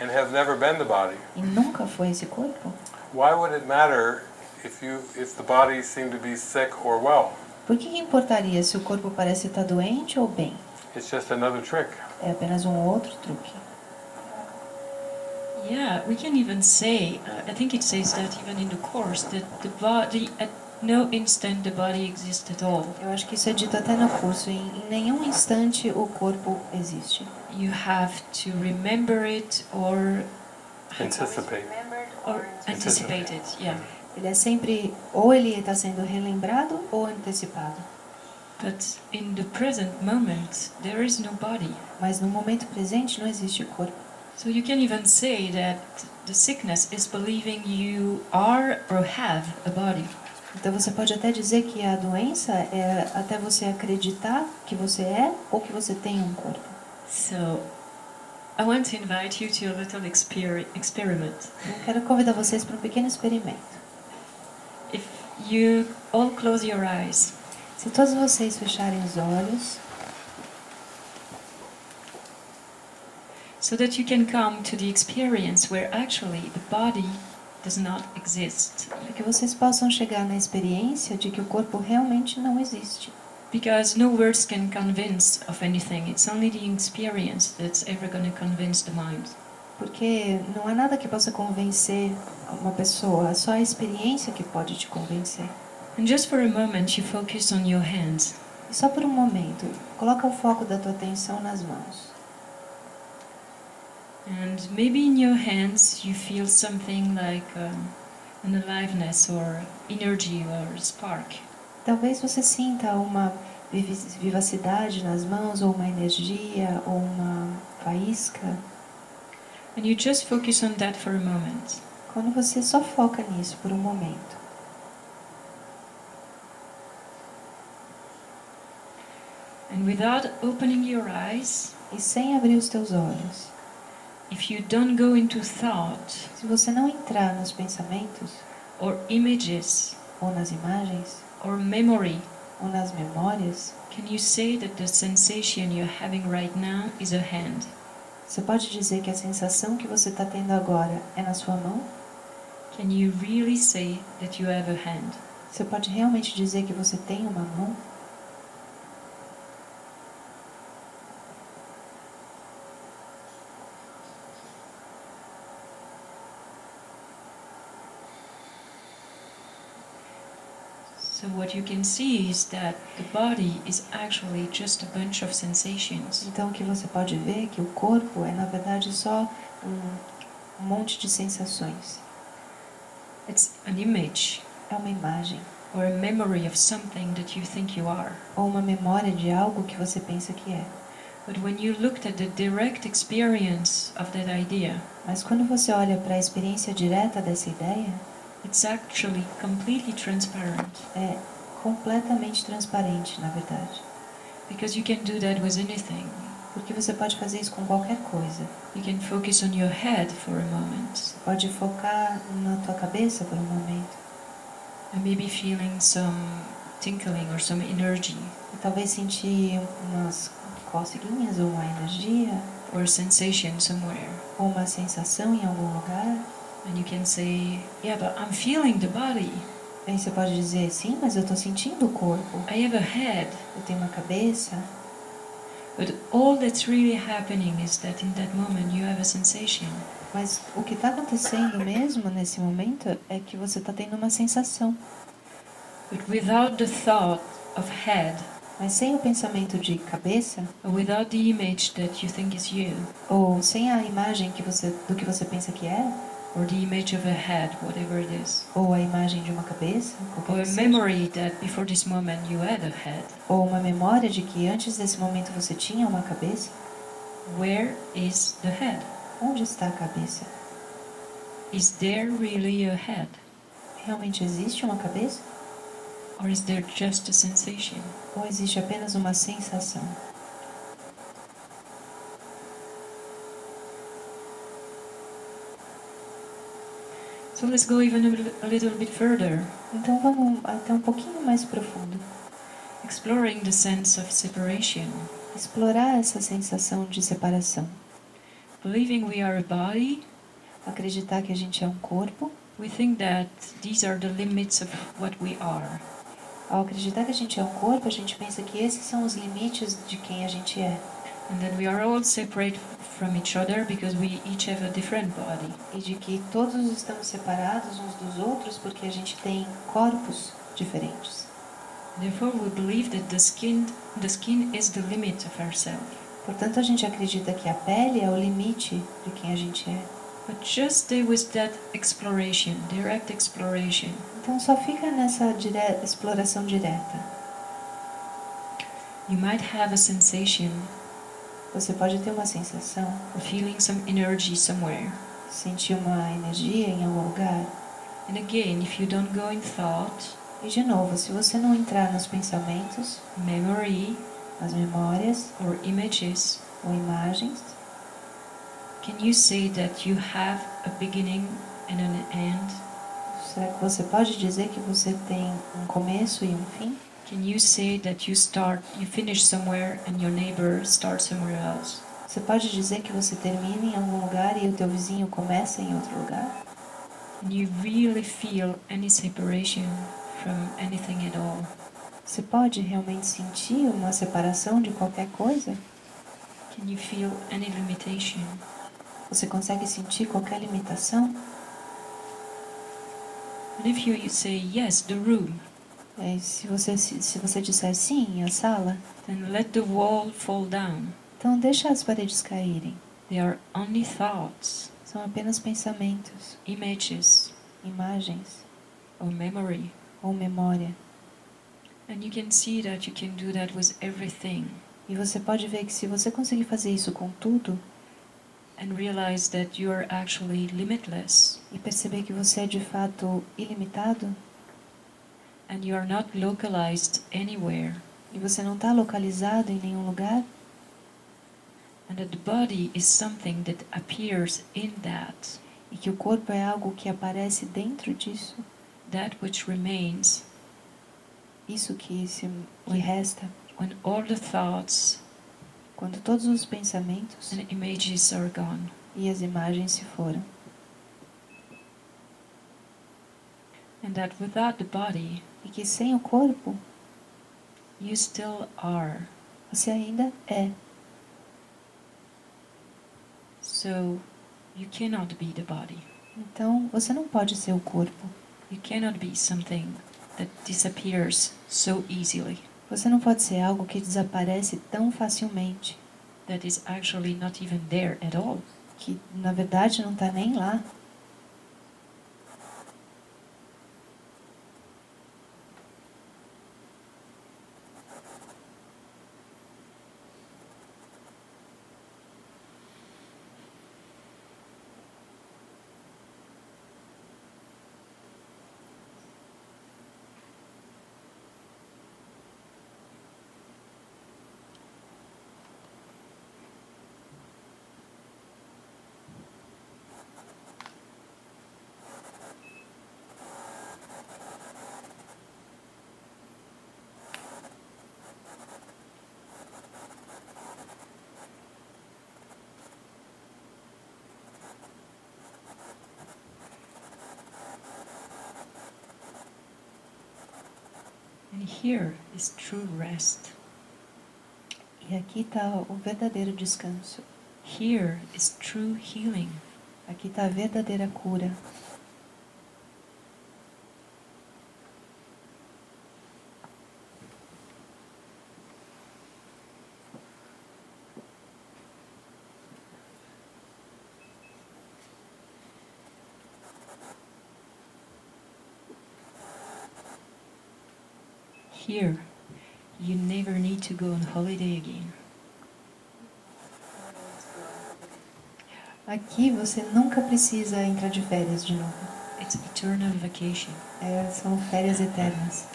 Speaker 3: and have never been the body,
Speaker 2: e nunca foi esse corpo,
Speaker 3: why would it matter if the body seemed to be sick or well?
Speaker 2: por que importaria se o corpo parece estar doente ou bem?
Speaker 3: It's just another trick.
Speaker 2: É apenas um outro truque.
Speaker 4: Yeah, we can even say, I think it says that even in the Course, that the body, at no instant the body exists at all.
Speaker 2: Eu acho que isso é dito até no curso. Em nenhum instante o corpo existe.
Speaker 4: You have to remember it or
Speaker 3: Anticipate.
Speaker 4: anticipate it, yeah.
Speaker 2: Ele é sempre, ou ele está sendo relembrado ou antecipado.
Speaker 4: But in the present moment, there is no body.
Speaker 2: Mas no momento presente não existe o corpo.
Speaker 4: So you can even say that the sickness is believing you are or have a body.
Speaker 2: Então você pode até dizer que a doença é até você acreditar que você é ou que você tem um corpo.
Speaker 4: So I want to invite you to a little experiment.
Speaker 2: Eu quero convidar vocês para um pequeno experimento.
Speaker 4: If you all close your eyes,
Speaker 2: Se todos vocês fecharem os olhos,
Speaker 4: so that you can come to the experience where actually the body does not exist.
Speaker 2: para que vocês possam chegar na experiência de que o corpo realmente não existe.
Speaker 4: Because no words can convince of anything. It's only the experience that's ever going to convince the mind.
Speaker 2: Porque não há nada que possa convencer uma pessoa, é só a experiência que pode te convencer.
Speaker 4: And just for a moment you focus on your hands.
Speaker 2: E só por um momento, coloca o foco da tua atenção nas mãos.
Speaker 4: And maybe in your hands you feel something like an aliveness or energy or spark.
Speaker 2: Talvez você sinta uma vivacidade nas mãos, ou uma energia, ou uma faísca.
Speaker 4: And you just focus on that for a moment.
Speaker 2: Quando você só foca nisso por um momento.
Speaker 4: And without opening your eyes,
Speaker 2: E sem abrir os teus olhos.
Speaker 4: if you don't go into thought
Speaker 2: Se você não entrar nos pensamentos,
Speaker 4: or images
Speaker 2: ou nas imagens,
Speaker 4: or memory,
Speaker 2: ou nas memórias,
Speaker 4: can you say that the sensation you're having right now is a hand?
Speaker 2: você pode dizer que a sensação que você está tendo agora é na sua mão?
Speaker 4: Can you really say that you have a hand?
Speaker 2: Você pode realmente dizer que você tem uma mão?
Speaker 4: So what you can see is that the body is actually just a bunch of sensations.
Speaker 2: Então o que você pode ver é que o corpo é na verdade só um monte de sensações.
Speaker 4: It's an image
Speaker 2: É uma imagem,
Speaker 4: or a memory of something that you think you are.
Speaker 2: ou uma memória de algo que você pensa que é.
Speaker 4: But when you looked at the direct experience of that idea,
Speaker 2: Mas quando você olha para a experiência direta dessa ideia,
Speaker 4: it's actually completely transparent.
Speaker 2: é completamente transparente, na verdade.
Speaker 4: Because you can do that with anything.
Speaker 2: Porque você pode fazer isso com qualquer coisa.
Speaker 4: You can focus on your head for a moment
Speaker 2: Você pode focar na tua cabeça por um momento.
Speaker 4: and maybe feeling some tinkling or some energy
Speaker 2: E talvez sentir umas coceguinhas ou uma energia,
Speaker 4: or a sensation somewhere.
Speaker 2: ou uma sensação em algum lugar.
Speaker 4: And you can say, yeah, but I'm feeling the body.
Speaker 2: Aí você pode dizer, sim, mas eu estou sentindo o corpo.
Speaker 4: I have a head.
Speaker 2: Eu tenho uma cabeça.
Speaker 4: But all that's really happening is that in that moment you have a sensation.
Speaker 2: Mas o que está acontecendo mesmo nesse momento é que você está tendo uma sensação.
Speaker 4: But without the thought of head,
Speaker 2: Mas sem o pensamento de cabeça,
Speaker 4: or without the image that you think is you,
Speaker 2: ou sem a imagem do que você pensa que é,
Speaker 4: or the image of a head, whatever it is,
Speaker 2: ou a imagem de uma cabeça, qualquer
Speaker 4: or
Speaker 2: que
Speaker 4: a
Speaker 2: seja,
Speaker 4: memory that before this moment you had a head,
Speaker 2: ou uma memória de que antes desse momento você tinha uma cabeça,
Speaker 4: where is the head?
Speaker 2: onde está a cabeça?
Speaker 4: Is there really a head?
Speaker 2: Realmente existe uma cabeça?
Speaker 4: Or is there just a sensation?
Speaker 2: Ou existe apenas uma sensação?
Speaker 4: So let's go even a little bit further,
Speaker 2: Então vamos até um pouquinho mais profundo.
Speaker 4: exploring the sense of separation.
Speaker 2: Explorar essa sensação de separação.
Speaker 4: Believing we are a body,
Speaker 2: Acreditar que a gente é um corpo.
Speaker 4: we think that these are the limits of what we are.
Speaker 2: Ao acreditar que a gente é um corpo, a gente pensa que esses são os limites de quem a gente é.
Speaker 4: And that we are all separate from each other because we each have a different body.
Speaker 2: E de que todos estamos separados uns dos outros porque a gente tem corpos diferentes.
Speaker 4: Therefore, we believe that the skin is the limit of ourselves.
Speaker 2: Portanto, a gente acredita que a pele é o limite de quem a gente é.
Speaker 4: But just stay with that exploration, direct exploration.
Speaker 2: Então só fica nessa exploração direta.
Speaker 4: You might have a sensation
Speaker 2: Você pode ter uma sensação,
Speaker 4: of feeling some energy somewhere.
Speaker 2: sentir uma energia em algum lugar.
Speaker 4: And again, if you don't go in thought,
Speaker 2: E de novo, se você não entrar nos pensamentos,
Speaker 4: memory,
Speaker 2: nas memórias
Speaker 4: or images,
Speaker 2: ou imagens,
Speaker 4: can you say that you have a beginning and an end?
Speaker 2: será que você pode dizer que você tem um começo e um fim?
Speaker 4: Can you say that you finish somewhere and your neighbor starts somewhere else?
Speaker 2: Você pode dizer que você termina em algum lugar e o teu vizinho começa em outro lugar?
Speaker 4: Can you really feel any separation from anything at all?
Speaker 2: Você pode realmente sentir uma separação de qualquer coisa?
Speaker 4: Can you feel any limitation?
Speaker 2: Você consegue sentir qualquer limitação?
Speaker 4: And if you say yes, the room,
Speaker 2: Se você disser sim, a sala,
Speaker 4: then let the wall fall down.
Speaker 2: então deixa as paredes caírem.
Speaker 4: They are only thoughts,
Speaker 2: São apenas pensamentos,
Speaker 4: images,
Speaker 2: imagens
Speaker 4: or memory.
Speaker 2: ou memória.
Speaker 4: And you can see that you can do that with everything.
Speaker 2: E você pode ver que se você conseguir fazer isso com tudo
Speaker 4: And realize that you are actually limitless.
Speaker 2: e perceber que você é de fato ilimitado
Speaker 4: And you are not localized anywhere.
Speaker 2: e você não está localizado em nenhum lugar,
Speaker 4: And that the body is something that appears in that.
Speaker 2: e que o corpo é algo que aparece dentro disso,
Speaker 4: That which remains
Speaker 2: isso que resta,
Speaker 4: when all the thoughts
Speaker 2: quando todos os pensamentos
Speaker 4: and images are gone.
Speaker 2: e as imagens se foram.
Speaker 4: And that without the body,
Speaker 2: E que sem o corpo,
Speaker 4: you still are.
Speaker 2: você ainda é.
Speaker 4: So you cannot be the body.
Speaker 2: Então, você não pode ser o corpo.
Speaker 4: You cannot be something that disappears so easily.
Speaker 2: Você não pode ser algo que desaparece tão facilmente,
Speaker 4: That is actually not even there at all.
Speaker 2: que na verdade não está nem lá.
Speaker 4: And here is true rest.
Speaker 2: E aqui está o verdadeiro descanso.
Speaker 4: Here is true healing.
Speaker 2: Aqui está a verdadeira cura.
Speaker 4: Here, you never need to go on holiday again.
Speaker 2: Aqui você nunca precisa entrar de férias de novo.
Speaker 4: It's eternal vacation.
Speaker 2: São férias eternas.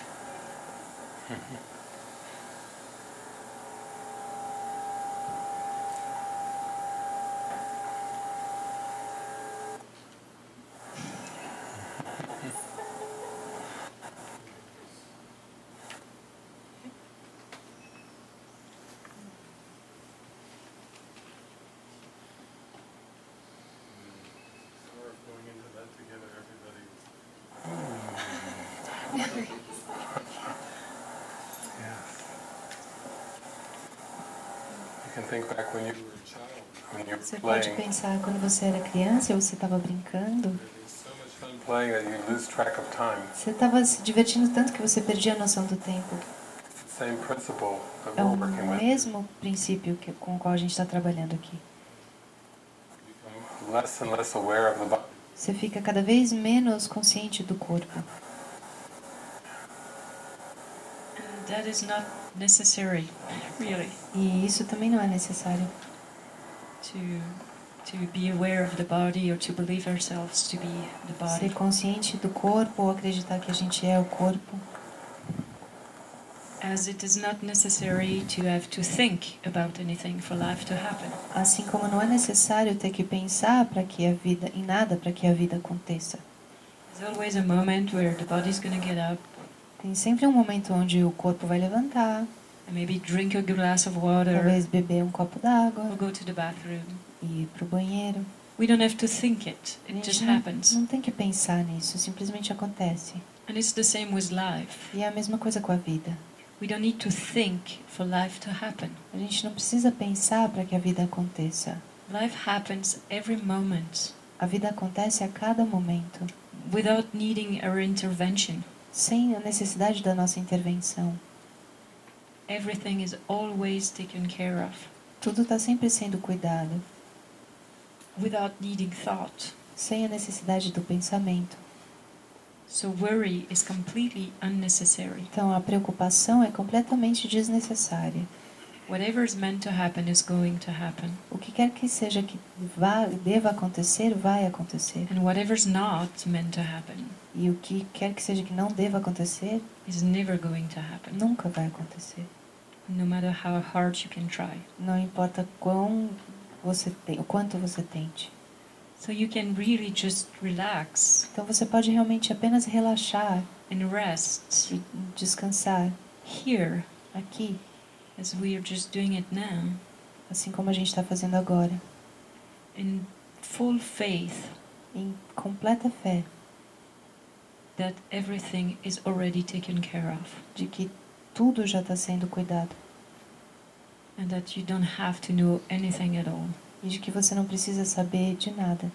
Speaker 3: You can think back when you were a child, when you
Speaker 2: Você
Speaker 3: were
Speaker 2: pode
Speaker 3: playing.
Speaker 2: pensar quando você era criança e você estava brincando.
Speaker 3: There's so much fun playing that you lose track of time.
Speaker 2: Você estava se divertindo tanto que você perdia a noção do tempo.
Speaker 3: It's the same principle that
Speaker 2: É o
Speaker 3: we're working with.
Speaker 2: mesmo princípio com o qual a gente está trabalhando aqui.
Speaker 3: You become less and less aware of the body.
Speaker 2: Você fica cada vez menos consciente do corpo.
Speaker 4: And that is not necessary, really,
Speaker 2: E isso também não é necessário.
Speaker 4: to be aware of the body or to believe ourselves to be the
Speaker 2: Ser
Speaker 4: body.
Speaker 2: consciente do corpo ou acreditar que a gente é o corpo.
Speaker 4: As it is not necessary to have to think about anything for life to happen.
Speaker 2: Assim como não é necessário ter que pensar para que a vida em nada para que a vida aconteça.
Speaker 4: There's always a moment where the body's going to get up
Speaker 2: Tem sempre um momento onde o corpo vai levantar,
Speaker 4: and maybe drink a glass of water
Speaker 2: talvez beber um copo d'água
Speaker 4: or go to the bathroom.
Speaker 2: e ir pro banheiro.
Speaker 4: We don't have to think it.
Speaker 2: A
Speaker 4: It
Speaker 2: gente
Speaker 4: just
Speaker 2: não,
Speaker 4: happens.
Speaker 2: não tem que pensar nisso, simplesmente acontece.
Speaker 4: And it's the same with life.
Speaker 2: E é a mesma coisa com a vida.
Speaker 4: We don't need to think for life to happen.
Speaker 2: A gente não precisa pensar para que a vida aconteça.
Speaker 4: Life happens every moment
Speaker 2: A vida acontece a cada momento,
Speaker 4: without needing our intervention.
Speaker 2: sem a necessidade da nossa intervenção.
Speaker 4: Everything is always taken care of
Speaker 2: Tudo está sempre sendo cuidado,
Speaker 4: without needing thought.
Speaker 2: sem a necessidade do pensamento.
Speaker 4: So worry is completely unnecessary.
Speaker 2: Então a preocupação é completamente desnecessária.
Speaker 4: Whatever is meant to happen is going to happen.
Speaker 2: O que quer que seja que deva acontecer, vai acontecer.
Speaker 4: And whatever's not meant to happen
Speaker 2: E o que quer que seja que não deva acontecer,
Speaker 4: is never going to happen.
Speaker 2: nunca vai acontecer.
Speaker 4: No matter how hard you can try.
Speaker 2: Não importa o quanto você tente.
Speaker 4: So you can really just relax
Speaker 2: Então você pode realmente apenas relaxar
Speaker 4: and rest
Speaker 2: e descansar
Speaker 4: here
Speaker 2: aqui,
Speaker 4: as we are just doing it now,
Speaker 2: assim como a gente está fazendo agora,
Speaker 4: in full faith
Speaker 2: em completa fé
Speaker 4: that everything is already taken care of
Speaker 2: de que tudo já está sendo cuidado
Speaker 4: and that you don't have to know anything at all.
Speaker 2: e de que você não precisa saber de nada.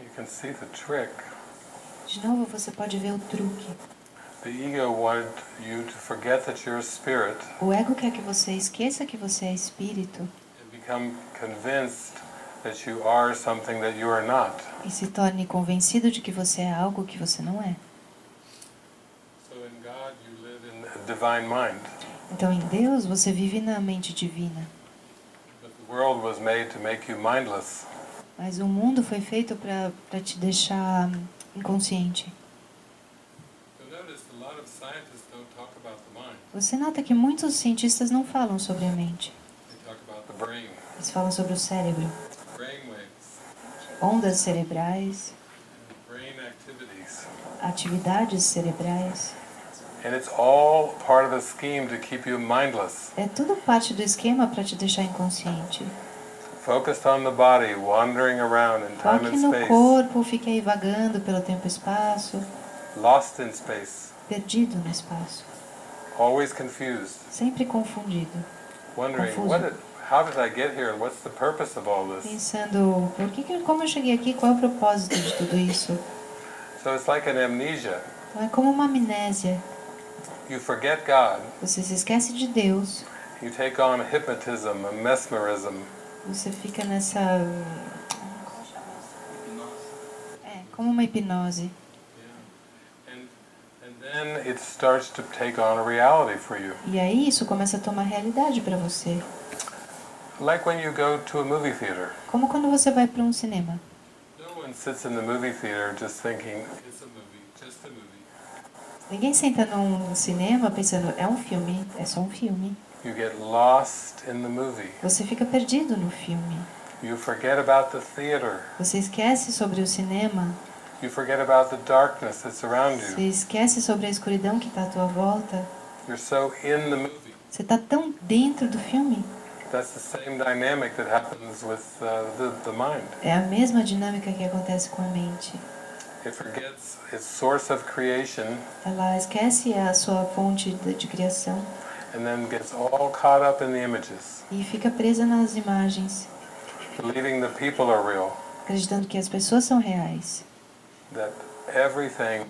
Speaker 3: You can see the trick.
Speaker 2: De novo, você pode ver o truque.
Speaker 3: The ego wanted you to forget that you're a spirit
Speaker 2: O ego quer que você esqueça que você é espírito
Speaker 3: and become convinced that you are something that you are not.
Speaker 2: e se torne convencido de que você é algo que você não é.
Speaker 3: So in God you live in a divine mind.
Speaker 2: Então, em Deus, você vive na mente divina.
Speaker 3: But the world was made to make you mindless.
Speaker 2: Mas o mundo foi feito para te deixar inconsciente.
Speaker 3: So notice a lot of scientists don't talk about the mind.
Speaker 2: Você nota que muitos cientistas não falam sobre a mente.
Speaker 3: They talk about the brain,
Speaker 2: Eles falam sobre o cérebro,
Speaker 3: brainwaves,
Speaker 2: ondas cerebrais,
Speaker 3: and brain activities.
Speaker 2: atividades cerebrais.
Speaker 3: And it's all part of the scheme to keep you mindless.
Speaker 2: É tudo parte do esquema para te deixar inconsciente.
Speaker 3: Focused on the body, wandering around in time
Speaker 2: Foque
Speaker 3: and
Speaker 2: no
Speaker 3: space,
Speaker 2: corpo, fique aí vagando pelo tempo e espaço,
Speaker 3: lost in space,
Speaker 2: perdido no espaço,
Speaker 3: always confused,
Speaker 2: sempre confundido,
Speaker 3: wondering
Speaker 2: Confuso.
Speaker 3: how did I get here and what's the purpose of all this?
Speaker 2: pensando, como eu cheguei aqui, qual é o propósito de tudo isso?
Speaker 3: So it's like an amnesia.
Speaker 2: Então é como uma amnésia.
Speaker 3: You forget God,
Speaker 2: Você se esquece de Deus,
Speaker 3: you take on hypnotism, a mesmerism,
Speaker 2: você fica nessa... como uma hipnose.
Speaker 3: and then it starts to take on a reality for you.
Speaker 2: E aí isso começa a tomar realidade para você.
Speaker 3: Like when you go to a movie theater.
Speaker 2: Como quando você vai para um cinema.
Speaker 3: No one sits in the movie theater just thinking, it's a movie, just a movie.
Speaker 2: Ninguém senta num cinema pensando, é um filme, é só um filme.
Speaker 3: You get lost in the movie.
Speaker 2: Você fica perdido no filme.
Speaker 3: You forget about the theater.
Speaker 2: Você esquece sobre o cinema.
Speaker 3: You forget about the darkness that's around
Speaker 2: Você
Speaker 3: you.
Speaker 2: esquece sobre a escuridão que está à tua volta.
Speaker 3: You're so in the movie.
Speaker 2: Você está tão dentro do filme.
Speaker 3: That's the same dynamic that happens with the mind.
Speaker 2: É a mesma dinâmica que acontece com a mente.
Speaker 3: It forgets its source of creation
Speaker 2: Ela esquece a sua fonte de criação
Speaker 3: and then gets all caught up in the images,
Speaker 2: e fica presa nas imagens,
Speaker 3: believing the people are real,
Speaker 2: acreditando que as pessoas são reais,
Speaker 3: that everything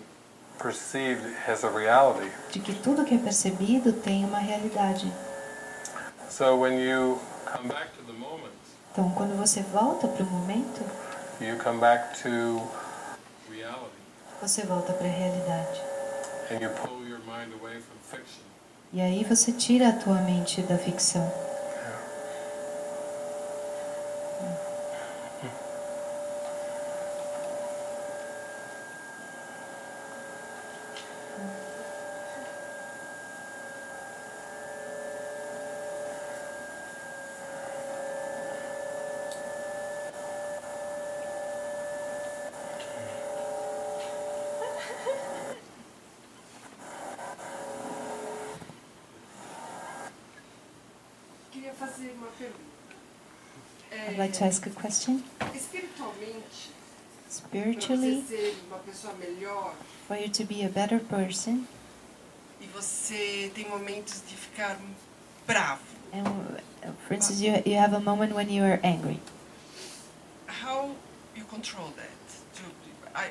Speaker 3: perceived has a reality.
Speaker 2: de que tudo que é percebido tem uma realidade.
Speaker 3: So when you come back to the moment,
Speaker 2: Então, quando você volta para o momento,
Speaker 3: you come back to reality
Speaker 2: você volta para a realidade.
Speaker 3: and you pull your mind away from fiction.
Speaker 2: E aí você tira a tua mente da ficção.
Speaker 8: Queria fazer uma pergunta.
Speaker 2: I'd like to ask a question.
Speaker 8: Espiritualmente, para você
Speaker 2: Spiritually,
Speaker 8: ser uma pessoa melhor,
Speaker 2: for you to be a better person,
Speaker 8: e você tem momentos de ficar bravo,
Speaker 2: and for instance, you have a moment when you are angry.
Speaker 8: how you control that?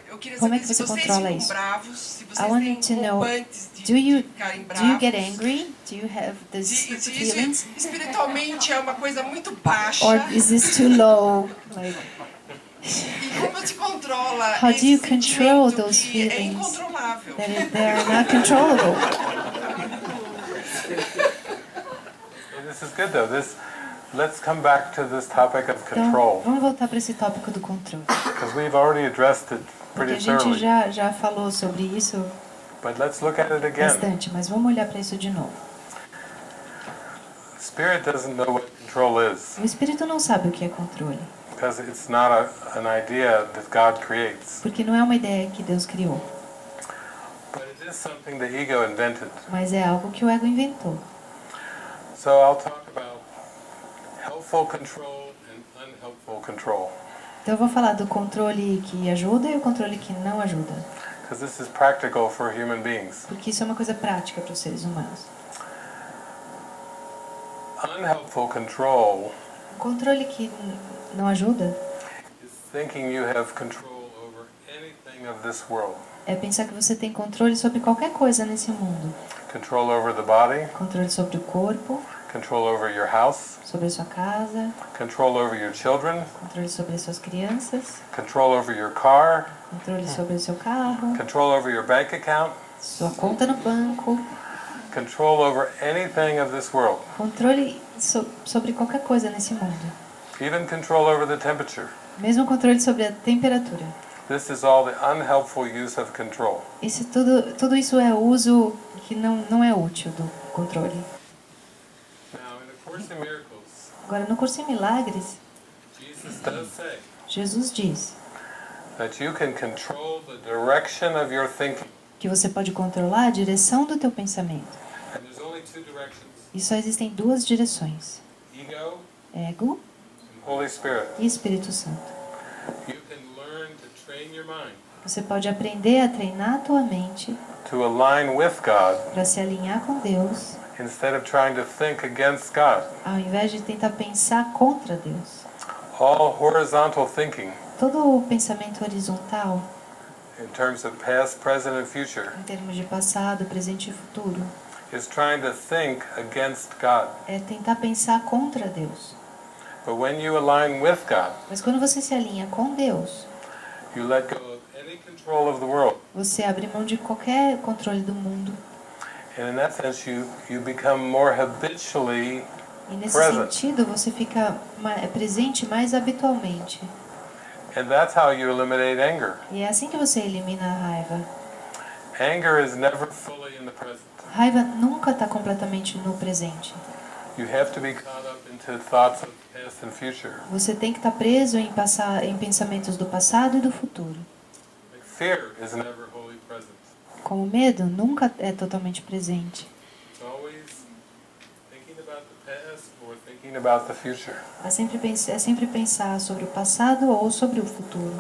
Speaker 8: Eu queria
Speaker 2: Como é
Speaker 8: saber
Speaker 2: que
Speaker 8: se
Speaker 2: você
Speaker 8: vocês
Speaker 2: controla
Speaker 8: ficam
Speaker 2: isso?
Speaker 8: bravos, se
Speaker 2: I
Speaker 8: vocês
Speaker 2: wanted to
Speaker 8: têm
Speaker 2: know,
Speaker 8: rompantes de
Speaker 2: do you
Speaker 8: ficarem
Speaker 2: do
Speaker 8: bravos.
Speaker 2: you get angry? Do you have these
Speaker 8: Isso
Speaker 2: feelings?
Speaker 8: espiritualmente é uma coisa muito baixa.
Speaker 2: Or is this too low? Like,
Speaker 8: E como você controla
Speaker 2: how do you
Speaker 8: esse
Speaker 2: control
Speaker 8: sentimento
Speaker 2: those
Speaker 8: que é
Speaker 2: feelings
Speaker 8: incontrolável?
Speaker 2: they are not controllable?
Speaker 3: This is good though. Let's come back to this topic of
Speaker 2: Então,
Speaker 3: control,
Speaker 2: vamos voltar para esse tópico do controle.
Speaker 3: because we've already addressed it
Speaker 2: Porque
Speaker 3: pretty
Speaker 2: a gente
Speaker 3: thoroughly.
Speaker 2: já falou sobre isso
Speaker 3: But let's look at it again.
Speaker 2: bastante, mas vamos olhar para isso de novo.
Speaker 3: Spirit doesn't know what control is,
Speaker 2: O espírito não sabe o que é controle,
Speaker 3: because it's not an idea that God creates.
Speaker 2: porque não é uma ideia que Deus criou,
Speaker 3: But it is something the ego invented.
Speaker 2: mas é algo que o ego inventou.
Speaker 3: So I'll talk about helpful control and unhelpful control,
Speaker 2: Então eu vou falar do controle que ajuda e o controle que não ajuda,
Speaker 3: because this is practical for human beings.
Speaker 2: porque isso é uma coisa prática para os seres humanos.
Speaker 3: Unhelpful control
Speaker 2: O controle que não ajuda
Speaker 3: is thinking you have control over anything of this world.
Speaker 2: é pensar que você tem controle sobre qualquer coisa nesse mundo.
Speaker 3: Control over the body,
Speaker 2: Controle sobre o corpo,
Speaker 3: control over your house,
Speaker 2: sobre a sua casa,
Speaker 3: control over your children,
Speaker 2: controle sobre as suas crianças,
Speaker 3: control over your car,
Speaker 2: controle sobre o seu carro,
Speaker 3: control over your bank account,
Speaker 2: sua conta no banco,
Speaker 3: control over anything of this world,
Speaker 2: controle sobre qualquer coisa nesse mundo.
Speaker 3: even control over the temperature.
Speaker 2: Mesmo controle sobre a temperatura.
Speaker 3: This is all the unhelpful use of control.
Speaker 2: Tudo isso é uso que não é útil do controle.
Speaker 3: Now, in A Course in Miracles,
Speaker 2: Agora, no curso em Milagres,
Speaker 3: Jesus does say
Speaker 2: Jesus diz
Speaker 3: that you can control the direction of your thinking.
Speaker 2: que você pode controlar a direção do teu pensamento.
Speaker 3: And there's only two directions,
Speaker 2: E só existem duas direções:
Speaker 3: ego
Speaker 2: ego
Speaker 3: and Holy Spirit.
Speaker 2: e Espírito Santo.
Speaker 3: You can learn to train your mind
Speaker 2: Você pode aprender a treinar a tua mente
Speaker 3: to align with God
Speaker 2: para se alinhar com Deus,
Speaker 3: instead of trying to think against God.
Speaker 2: ao invés de tentar pensar contra Deus.
Speaker 3: All horizontal thinking
Speaker 2: Todo o pensamento horizontal,
Speaker 3: in terms of past, present, and future
Speaker 2: em termos de passado, presente e futuro,
Speaker 3: is trying to think against God.
Speaker 2: é tentar pensar contra Deus.
Speaker 3: But when you align with God,
Speaker 2: Mas quando você se alinha com Deus,
Speaker 3: you let go of any control of the world.
Speaker 2: você abre mão de qualquer controle do mundo.
Speaker 3: And in that sense, you become more habitually
Speaker 2: E nesse
Speaker 3: present.
Speaker 2: sentido, você fica presente mais habitualmente.
Speaker 3: And that's how you eliminate anger.
Speaker 2: E é assim que você elimina a raiva.
Speaker 3: Anger is never fully in the present.
Speaker 2: Raiva nunca está completamente no presente.
Speaker 3: You have to be caught up into thoughts of past and future.
Speaker 2: Você tem que estar preso em pensamentos do passado e do futuro.
Speaker 3: Like fear is never wholly present.
Speaker 2: Como o medo nunca é totalmente presente.
Speaker 3: It's always thinking about the past or thinking about the future.
Speaker 2: É sempre pensar sobre o passado ou sobre o futuro.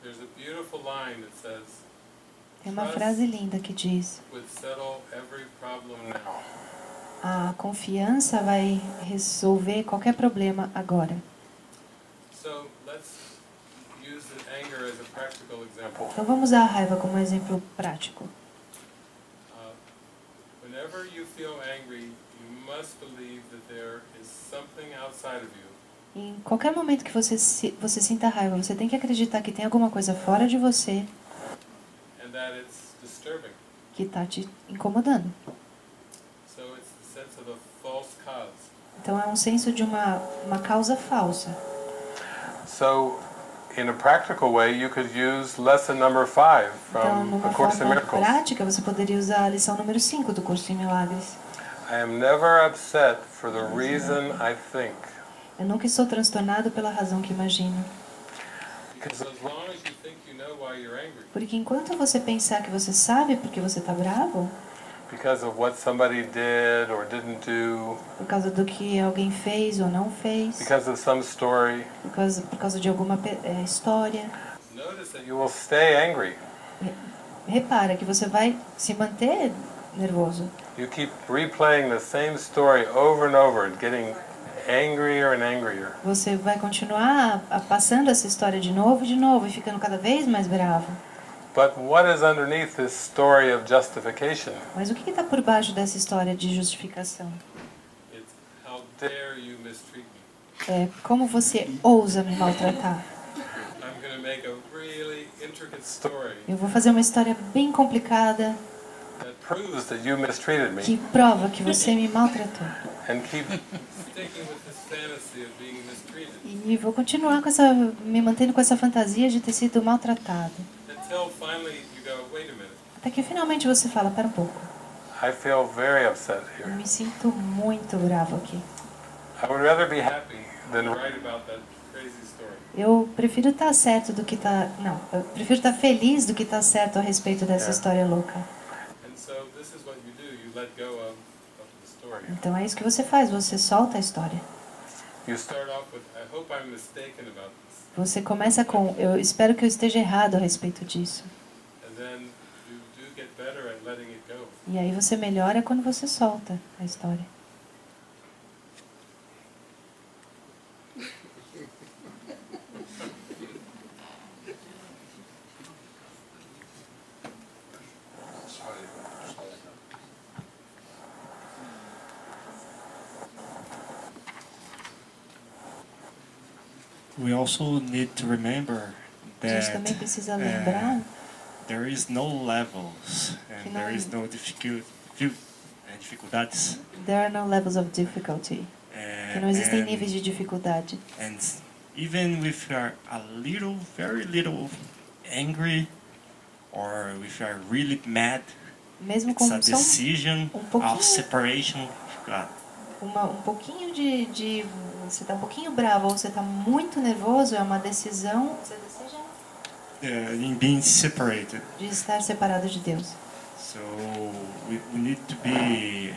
Speaker 3: There's a beautiful line that says,
Speaker 2: Tem uma frase linda que diz:
Speaker 3: "Would settle every problem now."
Speaker 2: a confiança vai resolver qualquer problema agora.
Speaker 3: So let's use the anger as a practical example.
Speaker 2: Então vamos usar a raiva como um exemplo prático.
Speaker 3: Whenever you feel angry, you must believe that there is something outside of you.
Speaker 2: Em qualquer momento que você sinta raiva, você tem que acreditar que tem alguma coisa fora de você
Speaker 3: And that it's disturbing.
Speaker 2: que está te incomodando.
Speaker 3: So it's the sense of a false cause.
Speaker 2: Então é um senso de uma causa falsa.
Speaker 3: So, in a practical way, you could use lesson number 5
Speaker 2: Então,
Speaker 3: from
Speaker 2: numa
Speaker 3: A Course in
Speaker 2: forma
Speaker 3: Miracles.
Speaker 2: prática, você poderia usar a lição número 5 do Curso em Milagres.
Speaker 3: I am never upset for the reason I think.
Speaker 2: Eu nunca estou transtornado pela razão que imagino.
Speaker 3: Because as long as you think you know why you're angry,
Speaker 2: Porque enquanto você pensar que você sabe porque você está bravo,
Speaker 3: because of what somebody did or didn't do,
Speaker 2: por causa do que alguém fez ou não fez,
Speaker 3: because of some story,
Speaker 2: por causa de alguma história,
Speaker 3: notice that you will stay angry.
Speaker 2: repara que você vai se manter nervoso.
Speaker 3: You keep replaying the same story over and over, getting angrier and angrier.
Speaker 2: Você vai continuar passando essa história de novo e ficando cada vez mais bravo.
Speaker 3: But what is underneath this story of justification?
Speaker 2: Mas o que está por baixo dessa história de justificação?
Speaker 3: It's how dare you mistreat me.
Speaker 2: É como você ousa me maltratar.
Speaker 3: I'm going to make a really intricate story
Speaker 2: Eu vou fazer uma história bem complicada
Speaker 3: that proves that you mistreated me,
Speaker 2: que prova que você me maltratou.
Speaker 3: and keep sticking with this fantasy of being mistreated
Speaker 2: E vou continuar me mantendo com essa fantasia de ter sido maltratado.
Speaker 3: until finally you go, wait a minute,
Speaker 2: Até que finalmente você fala, para um pouco.
Speaker 3: I feel very upset
Speaker 2: Eu
Speaker 3: here.
Speaker 2: me sinto muito bravo aqui.
Speaker 3: I would rather be happy than write about that crazy story.
Speaker 2: Eu prefiro estar certo do que estar... Não, eu prefiro estar feliz do que estar certo a respeito dessa história louca.
Speaker 3: And so this is what you do, you let go of the story.
Speaker 2: Então é isso que você faz, você solta a história.
Speaker 3: You start off with, I hope I'm mistaken about this.
Speaker 2: Você começa com, eu espero que eu esteja errado a respeito disso.
Speaker 3: And then you do get better at letting it go.
Speaker 2: E aí você melhora quando você solta a história.
Speaker 9: We also need to remember
Speaker 2: A gente
Speaker 9: that
Speaker 2: também precisa lembrar
Speaker 9: there is no levels
Speaker 2: que
Speaker 9: and
Speaker 2: não-
Speaker 9: there is no dificuldades.
Speaker 2: there are no levels of difficulty. Que não existem níveis de dificuldade.
Speaker 9: And even if you are a little, very little angry, or if you are really mad,
Speaker 2: Mesmo
Speaker 9: it's
Speaker 2: com
Speaker 9: a
Speaker 2: só
Speaker 9: decision
Speaker 2: pouquinho-
Speaker 9: of separation of God.
Speaker 2: um pouquinho de você está um pouquinho bravo ou você está muito nervoso, é uma decisão
Speaker 9: In being separated.
Speaker 2: de estar separado de Deus.
Speaker 9: So we need to be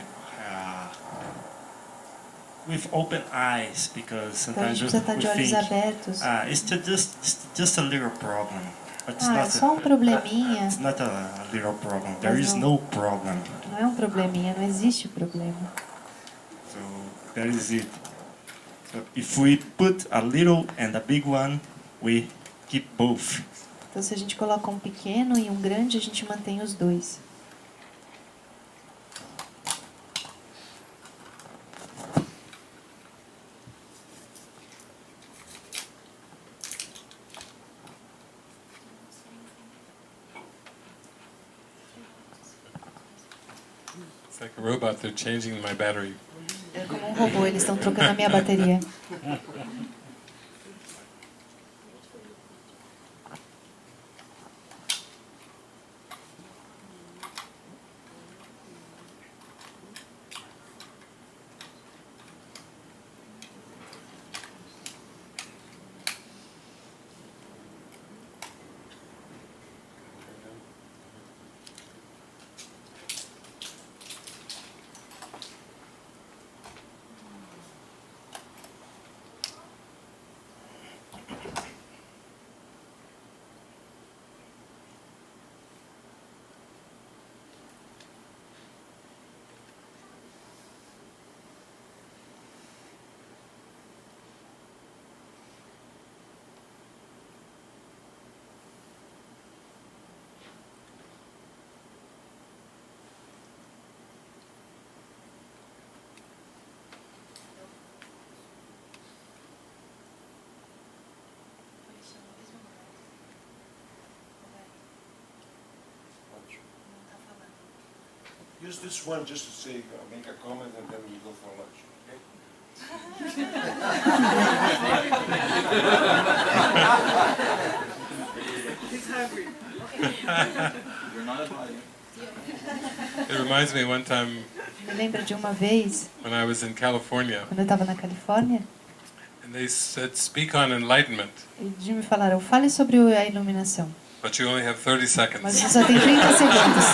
Speaker 9: with open eyes, because
Speaker 2: Então a
Speaker 9: sometimes
Speaker 2: gente
Speaker 9: we
Speaker 2: precisa estar de olhos
Speaker 9: think,
Speaker 2: abertos.
Speaker 9: it's just a little problem. But it's
Speaker 2: É
Speaker 9: not
Speaker 2: só um probleminha.
Speaker 9: it's not a little problem. There
Speaker 2: Mas
Speaker 9: is
Speaker 2: não-
Speaker 9: no problem.
Speaker 2: Não é um probleminha, não existe problema.
Speaker 9: So that is it. So if we put a little and a big one, we keep both.
Speaker 2: Então se a gente coloca um pequeno e um grande, a gente mantém os dois.
Speaker 3: It's like a robot, they're changing my battery.
Speaker 2: É como um robô, eles estão trocando a minha bateria.
Speaker 1: Use this one just to say, make a comment, and then we go for lunch.
Speaker 8: He's hungry.
Speaker 7: You're not invited.
Speaker 3: It reminds me one time
Speaker 2: Me lembro de uma vez,
Speaker 3: when I was in California,
Speaker 2: quando eu estava na Califórnia,
Speaker 3: and they said, speak on enlightenment,
Speaker 2: e me falaram, fale sobre a iluminação,
Speaker 3: but you only have 30
Speaker 2: mas
Speaker 3: seconds.
Speaker 2: você só tem 30 segundos.